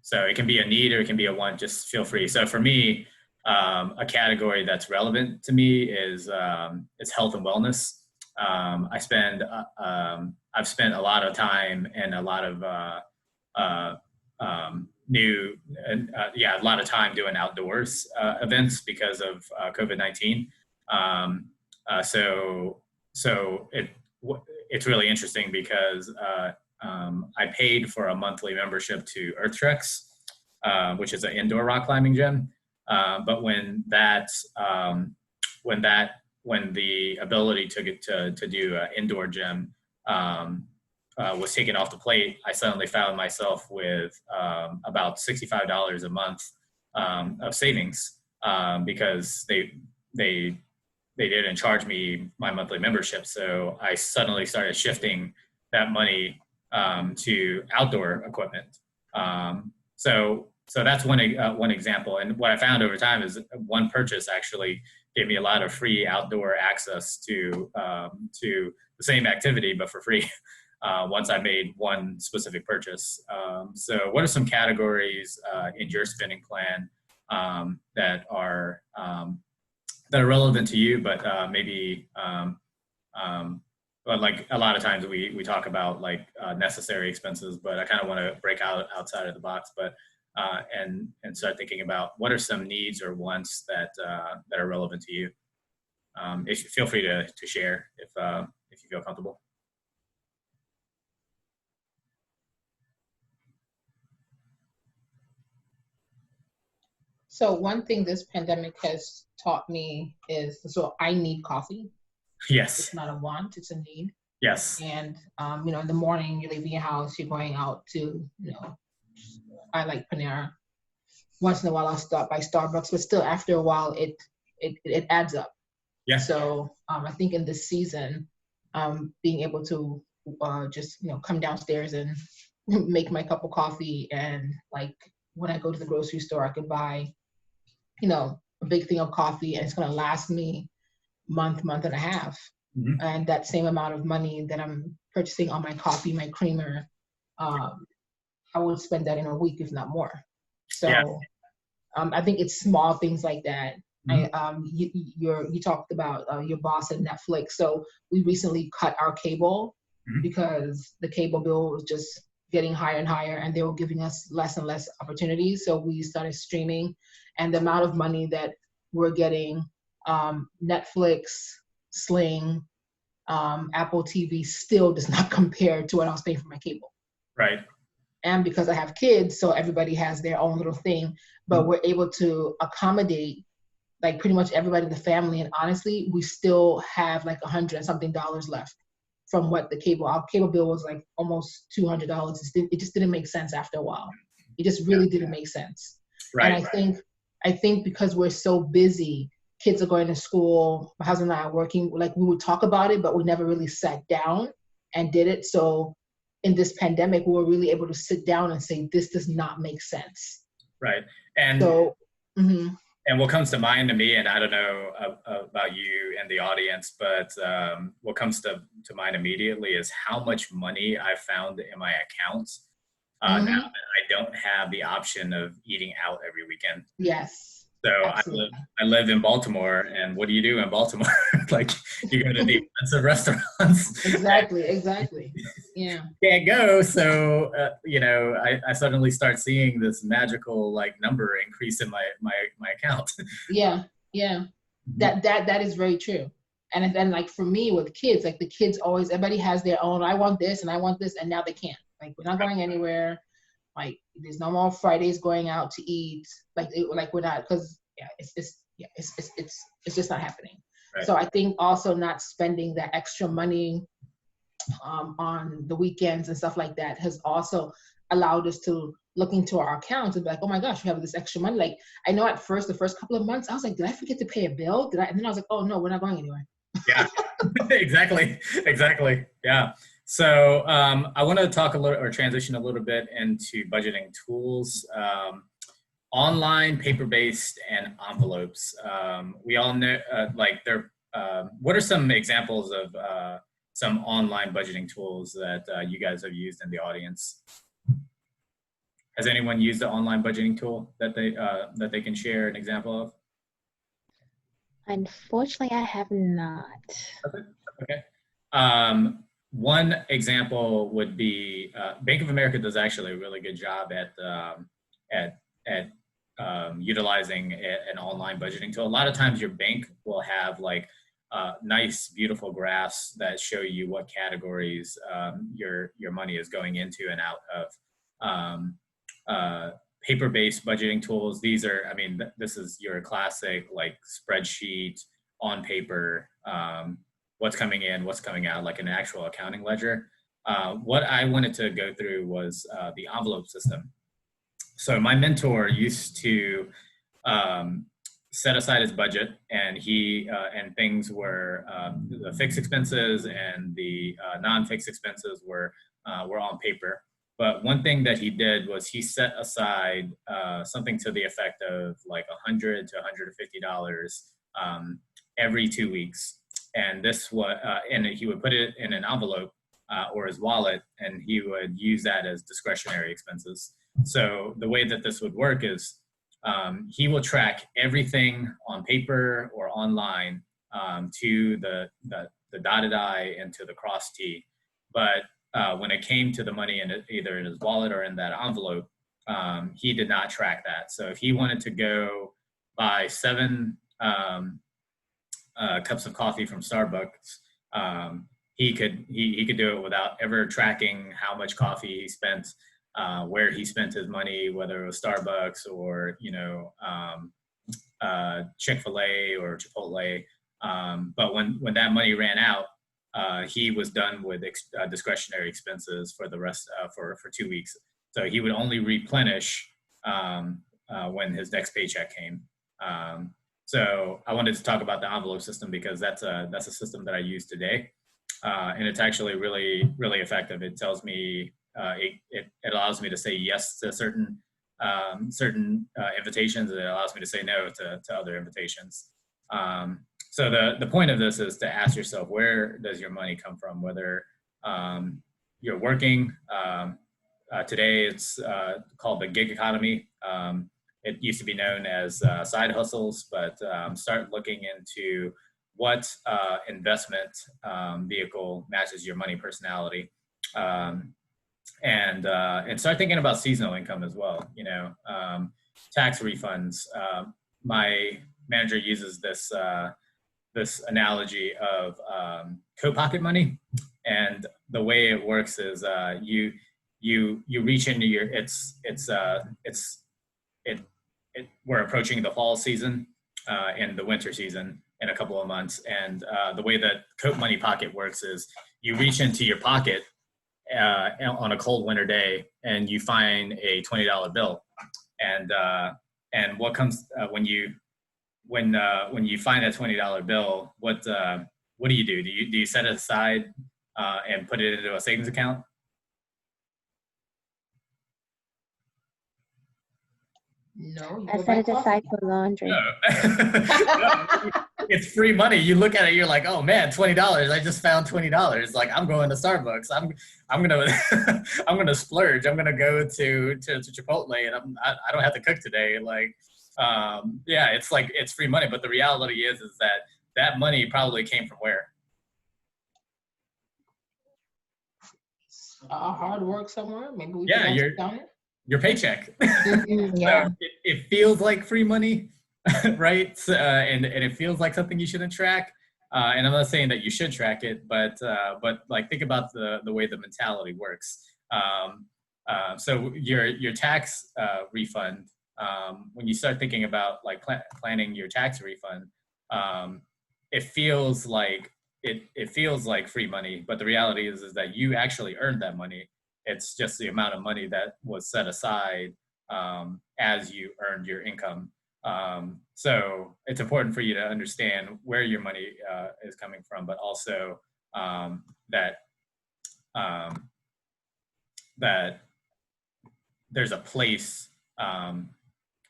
So it can be a need or it can be a want. Just feel free. So for me, a category that's relevant to me is health and wellness. I've spent a lot of time and a lot of a lot of time doing outdoors events because of COVID-19. It's really interesting because I paid for a monthly membership to Earth Treks, which is an indoor rock climbing gym. But when the ability to do an indoor gym was taken off the plate, I suddenly found myself with about $65 a month of savings because they didn't charge me my monthly membership. So I suddenly started shifting that money to outdoor equipment. So that's one example. And what I found over time is one purchase actually gave me a lot of free outdoor access to the same activity, but for free. Once I made one specific purchase. So what are some categories in your spending plan that are relevant to you, but maybe but like a lot of times we talk about like necessary expenses, but I kind of want to break outside of the box, but and start thinking about what are some needs or wants that are relevant to you. Feel free to share if you feel comfortable. So one thing this pandemic has taught me is, so I need coffee. Yes. It's not a want, it's a need. Yes. And, in the morning, you're leaving your house, you're going out to, I like Panera. Once in a while, I'll stop by Starbucks, but still after a while, it adds up. Yeah. So I think in this season, being able to just, come downstairs and make my cup of coffee, and like when I go to the grocery store, I could buy, a big thing of coffee, and it's going to last me month and a half. Mm-hmm. And that same amount of money that I'm purchasing on my coffee, my creamer, I would spend that in a week, if not more. So yeah. I think it's small things like that. Mm-hmm. You talked about your boss at Netflix. So we recently cut our cable because the cable bill was just getting higher and higher, and they were giving us less and less opportunities. So we started streaming, and the amount of money that we're getting, Netflix, Sling, Apple TV still does not compare to what I was paying for my cable. Right. And because I have kids, so everybody has their own little thing, but we're able to accommodate like pretty much everybody in the family. And honestly, we still have like $100 and something left from what our cable bill was like almost $200. It just didn't make sense after a while. It just really didn't make sense. Right. And I think because we're so busy, kids are going to school, my husband and I are working, like we would talk about it, but we never really sat down and did it. So in this pandemic, we were really able to sit down and say, this does not make sense. Right. And so, and what comes to mind to me, and I don't know about you and the audience, but what comes to mind immediately is how much money I found in my account now that I don't have the option of eating out every weekend. Yes. So Absolutely. I live in Baltimore, and what do you do in Baltimore? Like, you go to the expensive restaurants. Exactly. Yeah. Can't go. So, I suddenly start seeing this magical like number increase in my account. Yeah. That is very true. And then like for me with kids, like the kids always, everybody has their own, I want this and I want this, and now they can't. Like we're not going anywhere. Like there's no more Fridays going out to eat. Like we're not, because it's just not happening. Right. So I think also not spending that extra money on the weekends and stuff like that has also allowed us to look into our accounts and be like, oh my gosh, we have this extra money. Like I know at first, the first couple of months, I was like, did I forget to pay a bill? And then I was like, oh no, we're not going anywhere. Yeah, exactly. Yeah. So I want to talk a little, or transition a little bit into budgeting tools, online, paper-based, and envelopes. We all know, what are some examples of some online budgeting tools that you guys have used in the audience? Has anyone used the online budgeting tool that they can share an example of? Unfortunately, I have not. Okay. One example would be Bank of America does actually a really good job at utilizing an online budgeting tool. A lot of times your bank will have like nice, beautiful graphs that show you what categories your money is going into and out of. Paper-based budgeting tools. These are, this is your classic like spreadsheet on paper, what's coming in, what's coming out, like an actual accounting ledger. What I wanted to go through was the envelope system. So my mentor used to set aside his budget, and and things were the fixed expenses and the non-fixed expenses were on paper. But one thing that he did was he set aside something to the effect of like $100 to $150 every 2 weeks, and and he would put it in an envelope or his wallet, and he would use that as discretionary expenses. So the way that this would work is he will track everything on paper or online to the dotted I and to the cross T, but when it came to the money either in his wallet or in that envelope, he did not track that. So if he wanted to go buy 7 cups of coffee from Starbucks, he could do it without ever tracking how much coffee he spent, where he spent his money, whether it was Starbucks or Chick-fil-A or Chipotle. But when that money ran out, he was done with discretionary expenses for the rest for 2 weeks. So he would only replenish when his next paycheck came. So I wanted to talk about the envelope system because that's a system that I use today, and it's actually really, really effective. It tells me it allows me to say yes to certain invitations, and it allows me to say no to other invitations. So the point of this is to ask yourself, where does your money come from? Whether you're working, today it's called the gig economy. It used to be known as side hustles, but start looking into what investment vehicle matches your money personality, and start thinking about seasonal income as well. Tax refunds. My manager uses this analogy of coat pocket money, and the way it works is you reach into your we're approaching the fall season and the winter season in a couple of months, and the way that coat money pocket works is you reach into your pocket on a cold winter day and you find a $20 bill, and what comes when you find that $20 bill, what do you do? Do you set it aside and put it into a savings account? No, I set it aside for laundry. No. It's free money. You look at it, you're like, oh man, $20. I just found $20. Like, I'm going to Starbucks. I'm gonna I'm gonna splurge. I'm gonna go to Chipotle, and I don't have to cook today. Like, yeah, it's like it's free money, but the reality is that that money probably came from where? Hard work somewhere. Maybe we Yeah, can ask down it. your paycheck. Yeah. So it feels like free money, right? So, and it feels like something you shouldn't track. And I'm not saying that you should track it, but like think about the way the mentality works. So your tax refund, when you start thinking about like planning your tax refund, it feels like it feels like free money, but the reality is that you actually earned that money. It's just the amount of money that was set aside as you earned your income. So it's important for you to understand where your money is coming from, but also that that there's a place and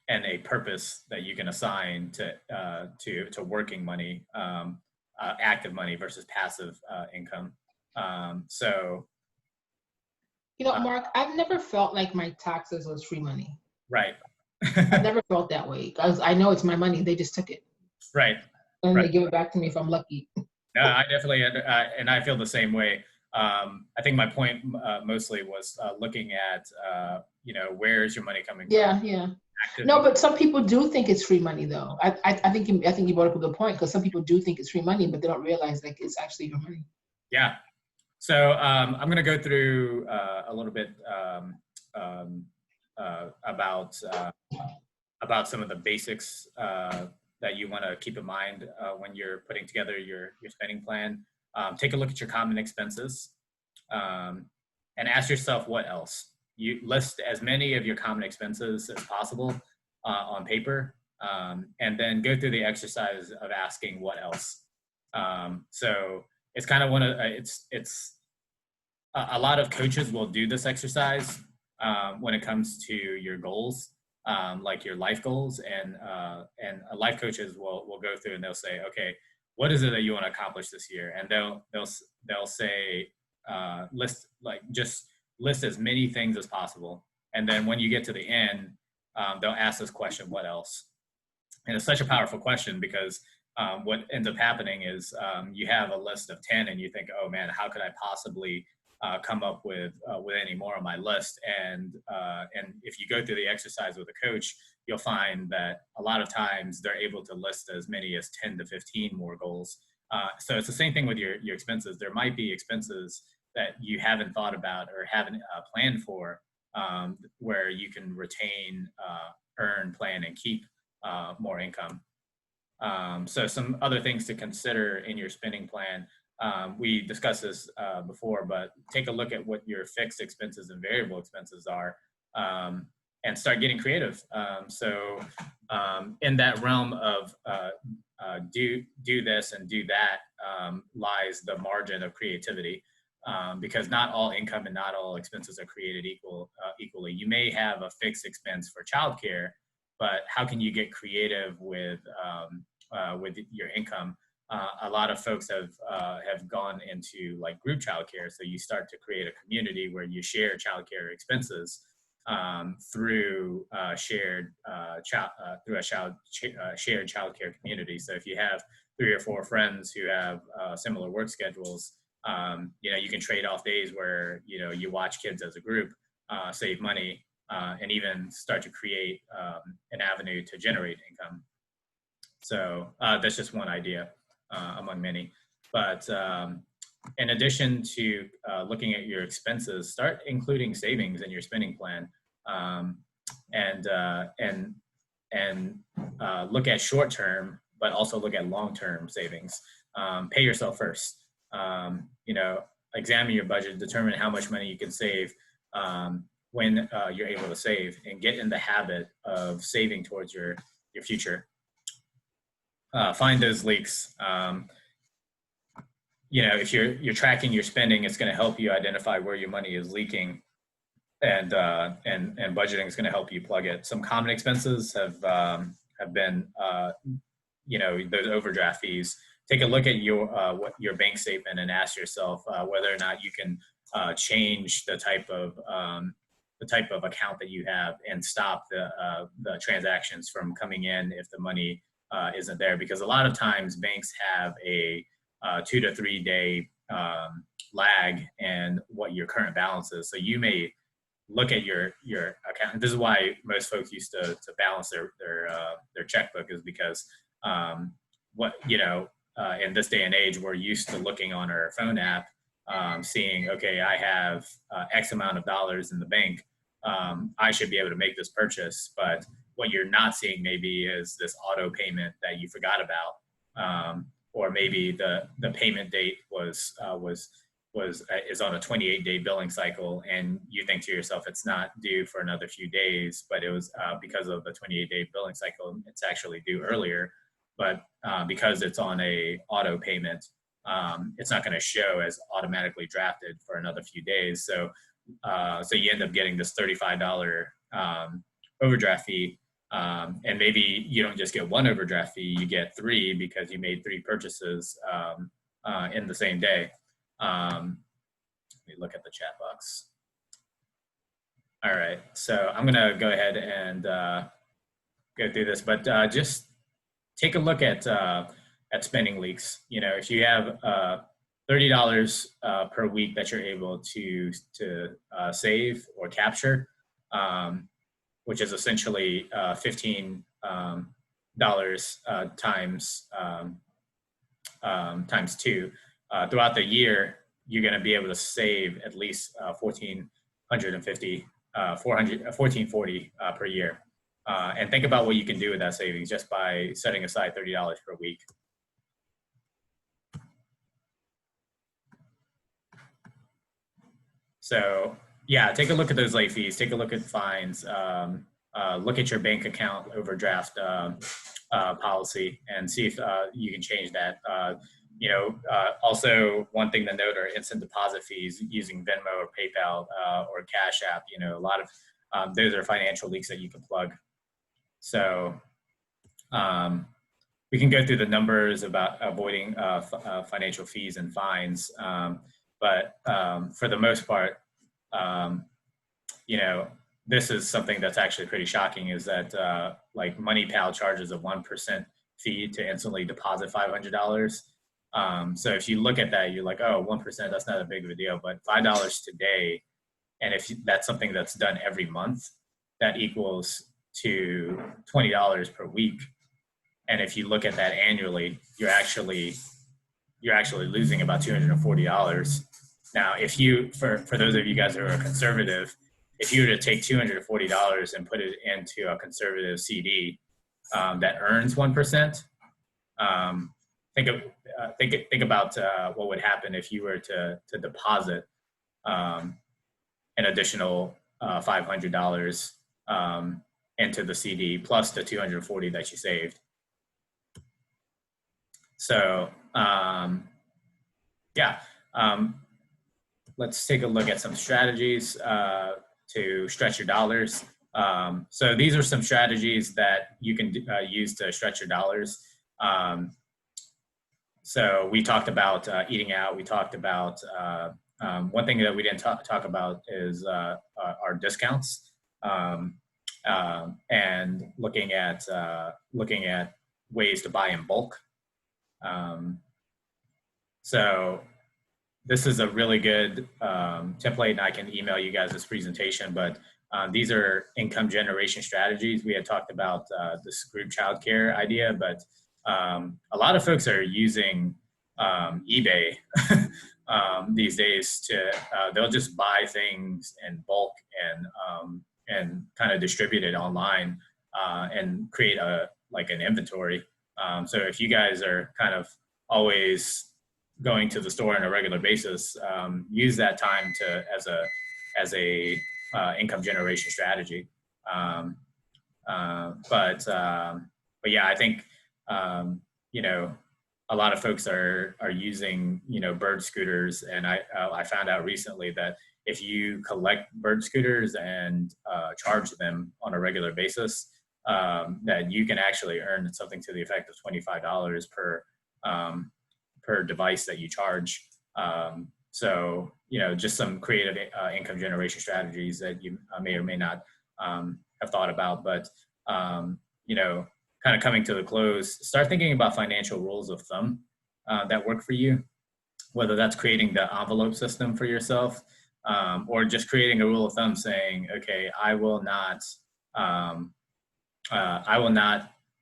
a purpose that you can assign to working money, active money versus passive income. So You know, Mark, I've never felt like my taxes was free money. right. I've never felt that way because I know it's my money. They just took it. Right. And Right. they give it back to me if I'm lucky. No, I definitely, and I feel the same way. I think my point mostly was looking at, where is your money coming from? Yeah. No, but some people do think it's free money, though. I think you brought up a good point because some people do think it's free money, but they don't realize like it's actually your money. Yeah. So I'm going to go through a little bit about some of the basics that you want to keep in mind when you're putting together your spending plan. Take a look at your common expenses and ask yourself what else. You list as many of your common expenses as possible on paper, and then go through the exercise of asking what else. So it's kind of it's a lot of coaches will do this exercise when it comes to your goals, like your life goals, and life coaches will go through and they'll say, okay, what is it that you want to accomplish this year? And they'll say list as many things as possible, and then when you get to the end, they'll ask this question, what else? And it's such a powerful question because what ends up happening is you have a list of 10 and you think, oh man, how could I possibly come up with any more on my list? And if you go through the exercise with a coach, you'll find that a lot of times they're able to list as many as 10 to 15 more goals. So it's the same thing with your expenses. There might be expenses that you haven't thought about or haven't planned for, where you can retain, earn, plan, and keep more income. So some other things to consider in your spending plan. We discussed this before, but take a look at what your fixed expenses and variable expenses are, and start getting creative. So in that realm of do this and do that lies the margin of creativity, because not all income and not all expenses are created equally. You may have a fixed expense for childcare, but how can you get creative with your income? A lot of folks have gone into like group childcare. So you start to create a community where you share childcare expenses through shared childcare community. So if you have 3 or 4 friends who have similar work schedules, you can trade off days where you watch kids as a group, save money, and even start to create an avenue to generate income. So that's just one idea among many. But in addition to looking at your expenses, start including savings in your spending plan, and look at short-term, but also look at long-term savings. Pay yourself first. Examine your budget, determine how much money you can save when you're able to save, and get in the habit of saving towards your future. Find those leaks. If you're tracking your spending, it's going to help you identify where your money is leaking, and budgeting is going to help you plug it. Some common expenses have been those overdraft fees. Take a look at your bank statement and ask yourself whether or not you can change the type the type of account that you have and stop the transactions from coming in if the money isn't there. Because a lot of times banks have a 2 to 3 day lag in what your current balance is. So you may look at your account. This is why most folks used to balance their checkbook, is because in this day and age, we're used to looking on our phone app, seeing, okay, I have X amount of dollars in the bank. I should be able to make this purchase. But what you're not seeing maybe is this auto payment that you forgot about, or maybe the payment date is on a 28-day billing cycle, and you think to yourself it's not due for another few days, but it was because of the 28-day billing cycle, it's actually due earlier. But because it's on a auto payment, it's not going to show as automatically drafted for another few days. So you end up getting this $35 overdraft fee. And maybe you don't just get one overdraft fee, you get 3 because you made 3 purchases in the same day. Let me look at the chat box. All right, so I'm gonna go ahead and go through this, but just take a look at spending leaks. You know, if you have $30 per week that you're able to save or capture, which is essentially $15 times 2. Throughout the year, you're going to be able to save at least $1,440 per year. And think about what you can do with that savings just by setting aside $30 per week. So yeah, take a look at those late fees, take a look at fines, look at your bank account overdraft policy and see if you can change that. Also one thing to note are instant deposit fees using Venmo or PayPal or Cash App. You know, a lot of those are financial leaks that you can plug. So we can go through the numbers about avoiding financial fees and fines. But for the most part, this is something that's actually pretty shocking, is that like MoneyPal charges a 1% fee to instantly deposit $500. So if you look at that, you're like, oh, 1%, that's not a big of a deal, but $5 today, and if that's something that's done every month, that equals to $20 per week. And if you look at that annually, you're actually losing about $240. Now, if you, for those of you guys who are conservative, if you were to take $240 and put it into a conservative CD that earns 1%, think about what would happen if you were to deposit an additional $500 into the CD plus the $240 that you saved. So let's take a look at some strategies to stretch your dollars. So these are some strategies that you can use to stretch your dollars. So we talked about eating out. We talked about one thing that we didn't talk about is our discounts and looking at ways to buy in bulk. So this is a really good template, and I can email you guys this presentation, but these are income generation strategies. We had talked about this group childcare idea, but a lot of folks are using eBay these days to, they'll just buy things in bulk and kind of distribute it online and create an inventory. So if you guys are kind of always going to the store on a regular basis, use that time as a income generation strategy. But yeah, I think a lot of folks are using bird scooters, and I found out recently that if you collect bird scooters and charge them on a regular basis, that you can actually earn something to the effect of $25 per device that you charge. So, just some creative income generation strategies that you may or may not have thought about, but, kind of coming to the close, start thinking about financial rules of thumb that work for you, whether that's creating the envelope system for yourself, or just creating a rule of thumb saying, okay, I will not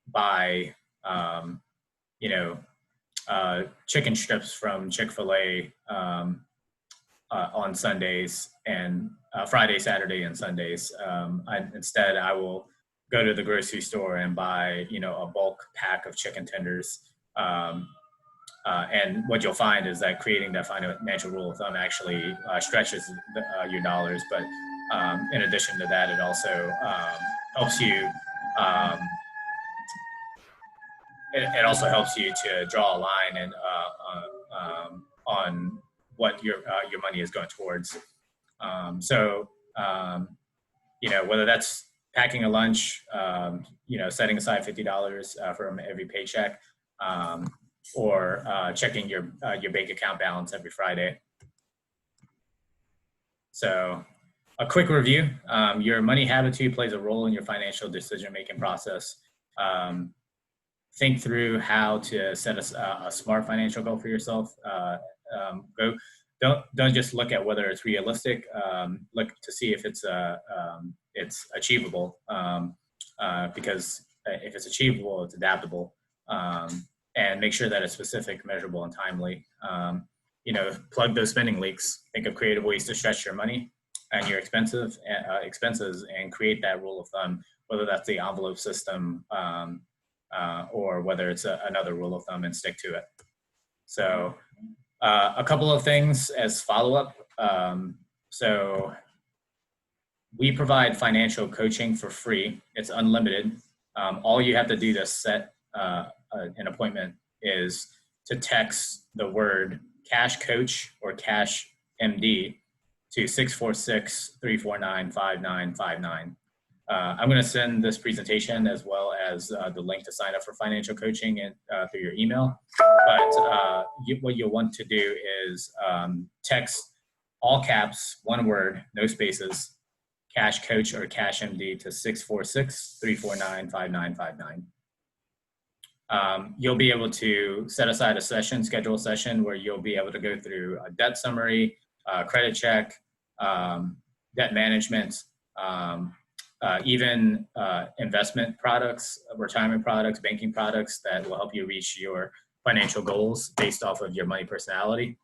buy, chicken strips from Chick-fil-A on Sundays and Friday, Saturday, and Sundays. Instead, I will go to the grocery store and buy, a bulk pack of chicken tenders. And what you'll find is that creating that financial rule of thumb actually stretches your dollars. But in addition to that, it also helps you. It also helps you to draw a line and on what your money is going towards. Whether that's packing a lunch, setting aside $50 from every paycheck, or checking your bank account balance every Friday. So a quick review, your money habitude plays a role in your financial decision-making process. Think through how to set a smart financial goal for yourself. Don't just look at whether it's realistic. Look to see if it's achievable. Because if it's achievable, it's adaptable. And make sure that it's specific, measurable, and timely. Plug those spending leaks. Think of creative ways to stretch your money and your expenses, and create that rule of thumb. Whether that's the envelope system, or whether it's another rule of thumb, and stick to it. So a couple of things as follow-up. So we provide financial coaching for free. It's unlimited. All you have to do to set an appointment is to text the word Cash Coach or Cash MD to 646-349-5959. I'm going to send this presentation as well as the link to sign up for financial coaching through your email. But what you'll want to do is text all caps, one word, no spaces, Cash Coach or Cash MD to 646-349-5959. You'll be able to set aside a session, schedule a session where you'll be able to go through a debt summary, credit check, debt management, even investment products, retirement products, banking products that will help you reach your financial goals based off of your money personality,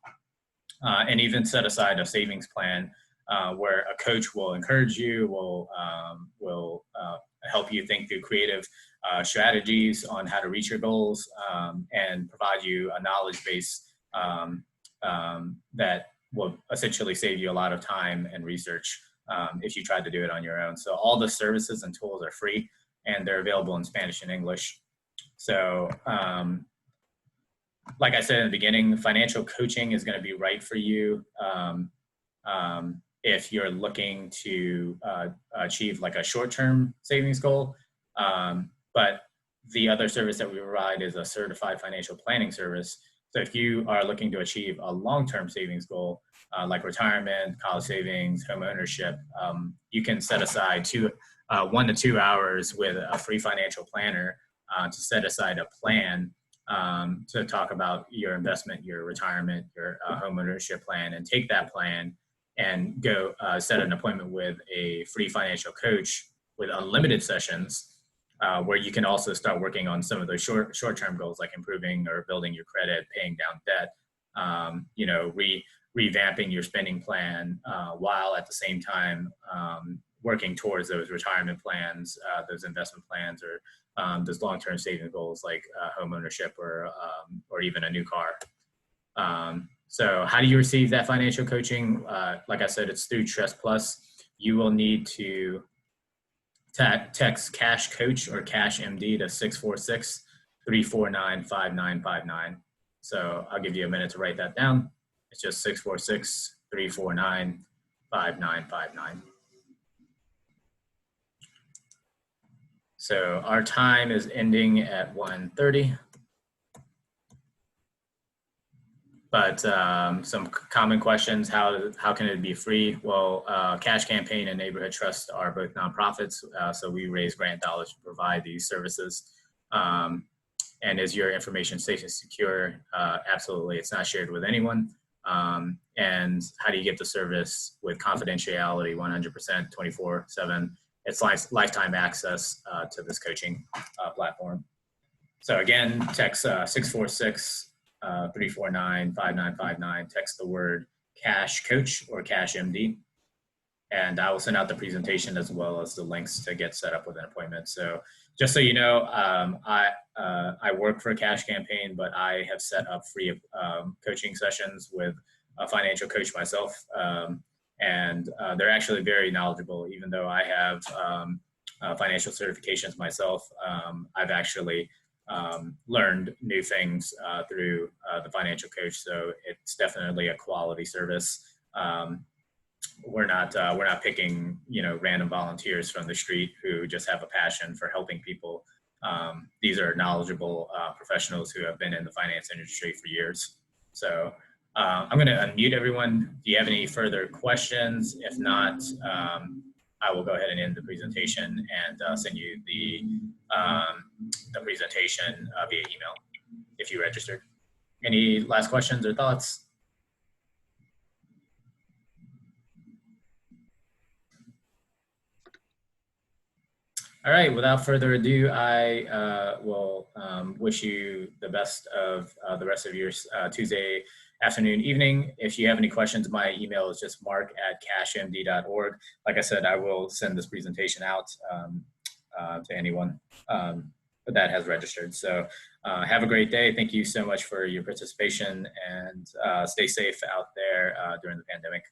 and even set aside a savings plan where a coach will encourage you, will help you think through creative strategies on how to reach your goals, and provide you a knowledge base that will essentially save you a lot of time and research if you tried to do it on your own. So all the services and tools are free, and they're available in Spanish and English. So like I said in the beginning, financial coaching is going to be right for you if you're looking to achieve like a short-term savings goal. But the other service that we provide is a certified financial planning service. So if you are looking to achieve a long-term savings goal, like retirement, college savings, home ownership, you can set aside 1 to 2 hours with a free financial planner to set aside a plan to talk about your investment, your retirement, your home ownership plan, and take that plan and go set an appointment with a free financial coach with unlimited sessions, where you can also start working on some of those short-term goals, like improving or building your credit, paying down debt, revamping your spending plan, while at the same time working towards those retirement plans, those investment plans, or those long-term saving goals like home ownership or even a new car. So how do you receive that financial coaching? Like I said, it's through Trust Plus. You will need to text Cash Coach or Cash MD to 646-349-5959. So I'll give you a minute to write that down. It's just 646-349-5959. So our time is ending at 1:30. But some common questions, how can it be free? Well, Cash Campaign and Neighborhood Trust are both nonprofits, so we raise grant dollars to provide these services. And is your information safe and secure? Absolutely, it's not shared with anyone. And how do you get the service with confidentiality, 100%, 24/7? It's lifetime access to this coaching platform. So again, text 646-349-5959. Text the word Cash Coach or Cash MD. And I will send out the presentation as well as the links to get set up with an appointment. So just so you know, I work for a Cash Campaign, but I have set up free coaching sessions with a financial coach myself. And they're actually very knowledgeable. Even though I have financial certifications myself, I've actually learned new things through the financial coach. So it's definitely a quality service. We're not picking, random volunteers from the street who just have a passion for helping people. These are knowledgeable professionals who have been in the finance industry for years. So I'm going to unmute everyone. Do you have any further questions? If not, I will go ahead and end the presentation and send you the presentation via email if you registered. Any last questions or thoughts? All right, without further ado, I will wish you the best of the rest of your Tuesday afternoon, evening. If you have any questions, my email is just mark@cashmd.org. Like I said, I will send this presentation out to anyone that has registered. So have a great day. Thank you so much for your participation, and stay safe out there during the pandemic.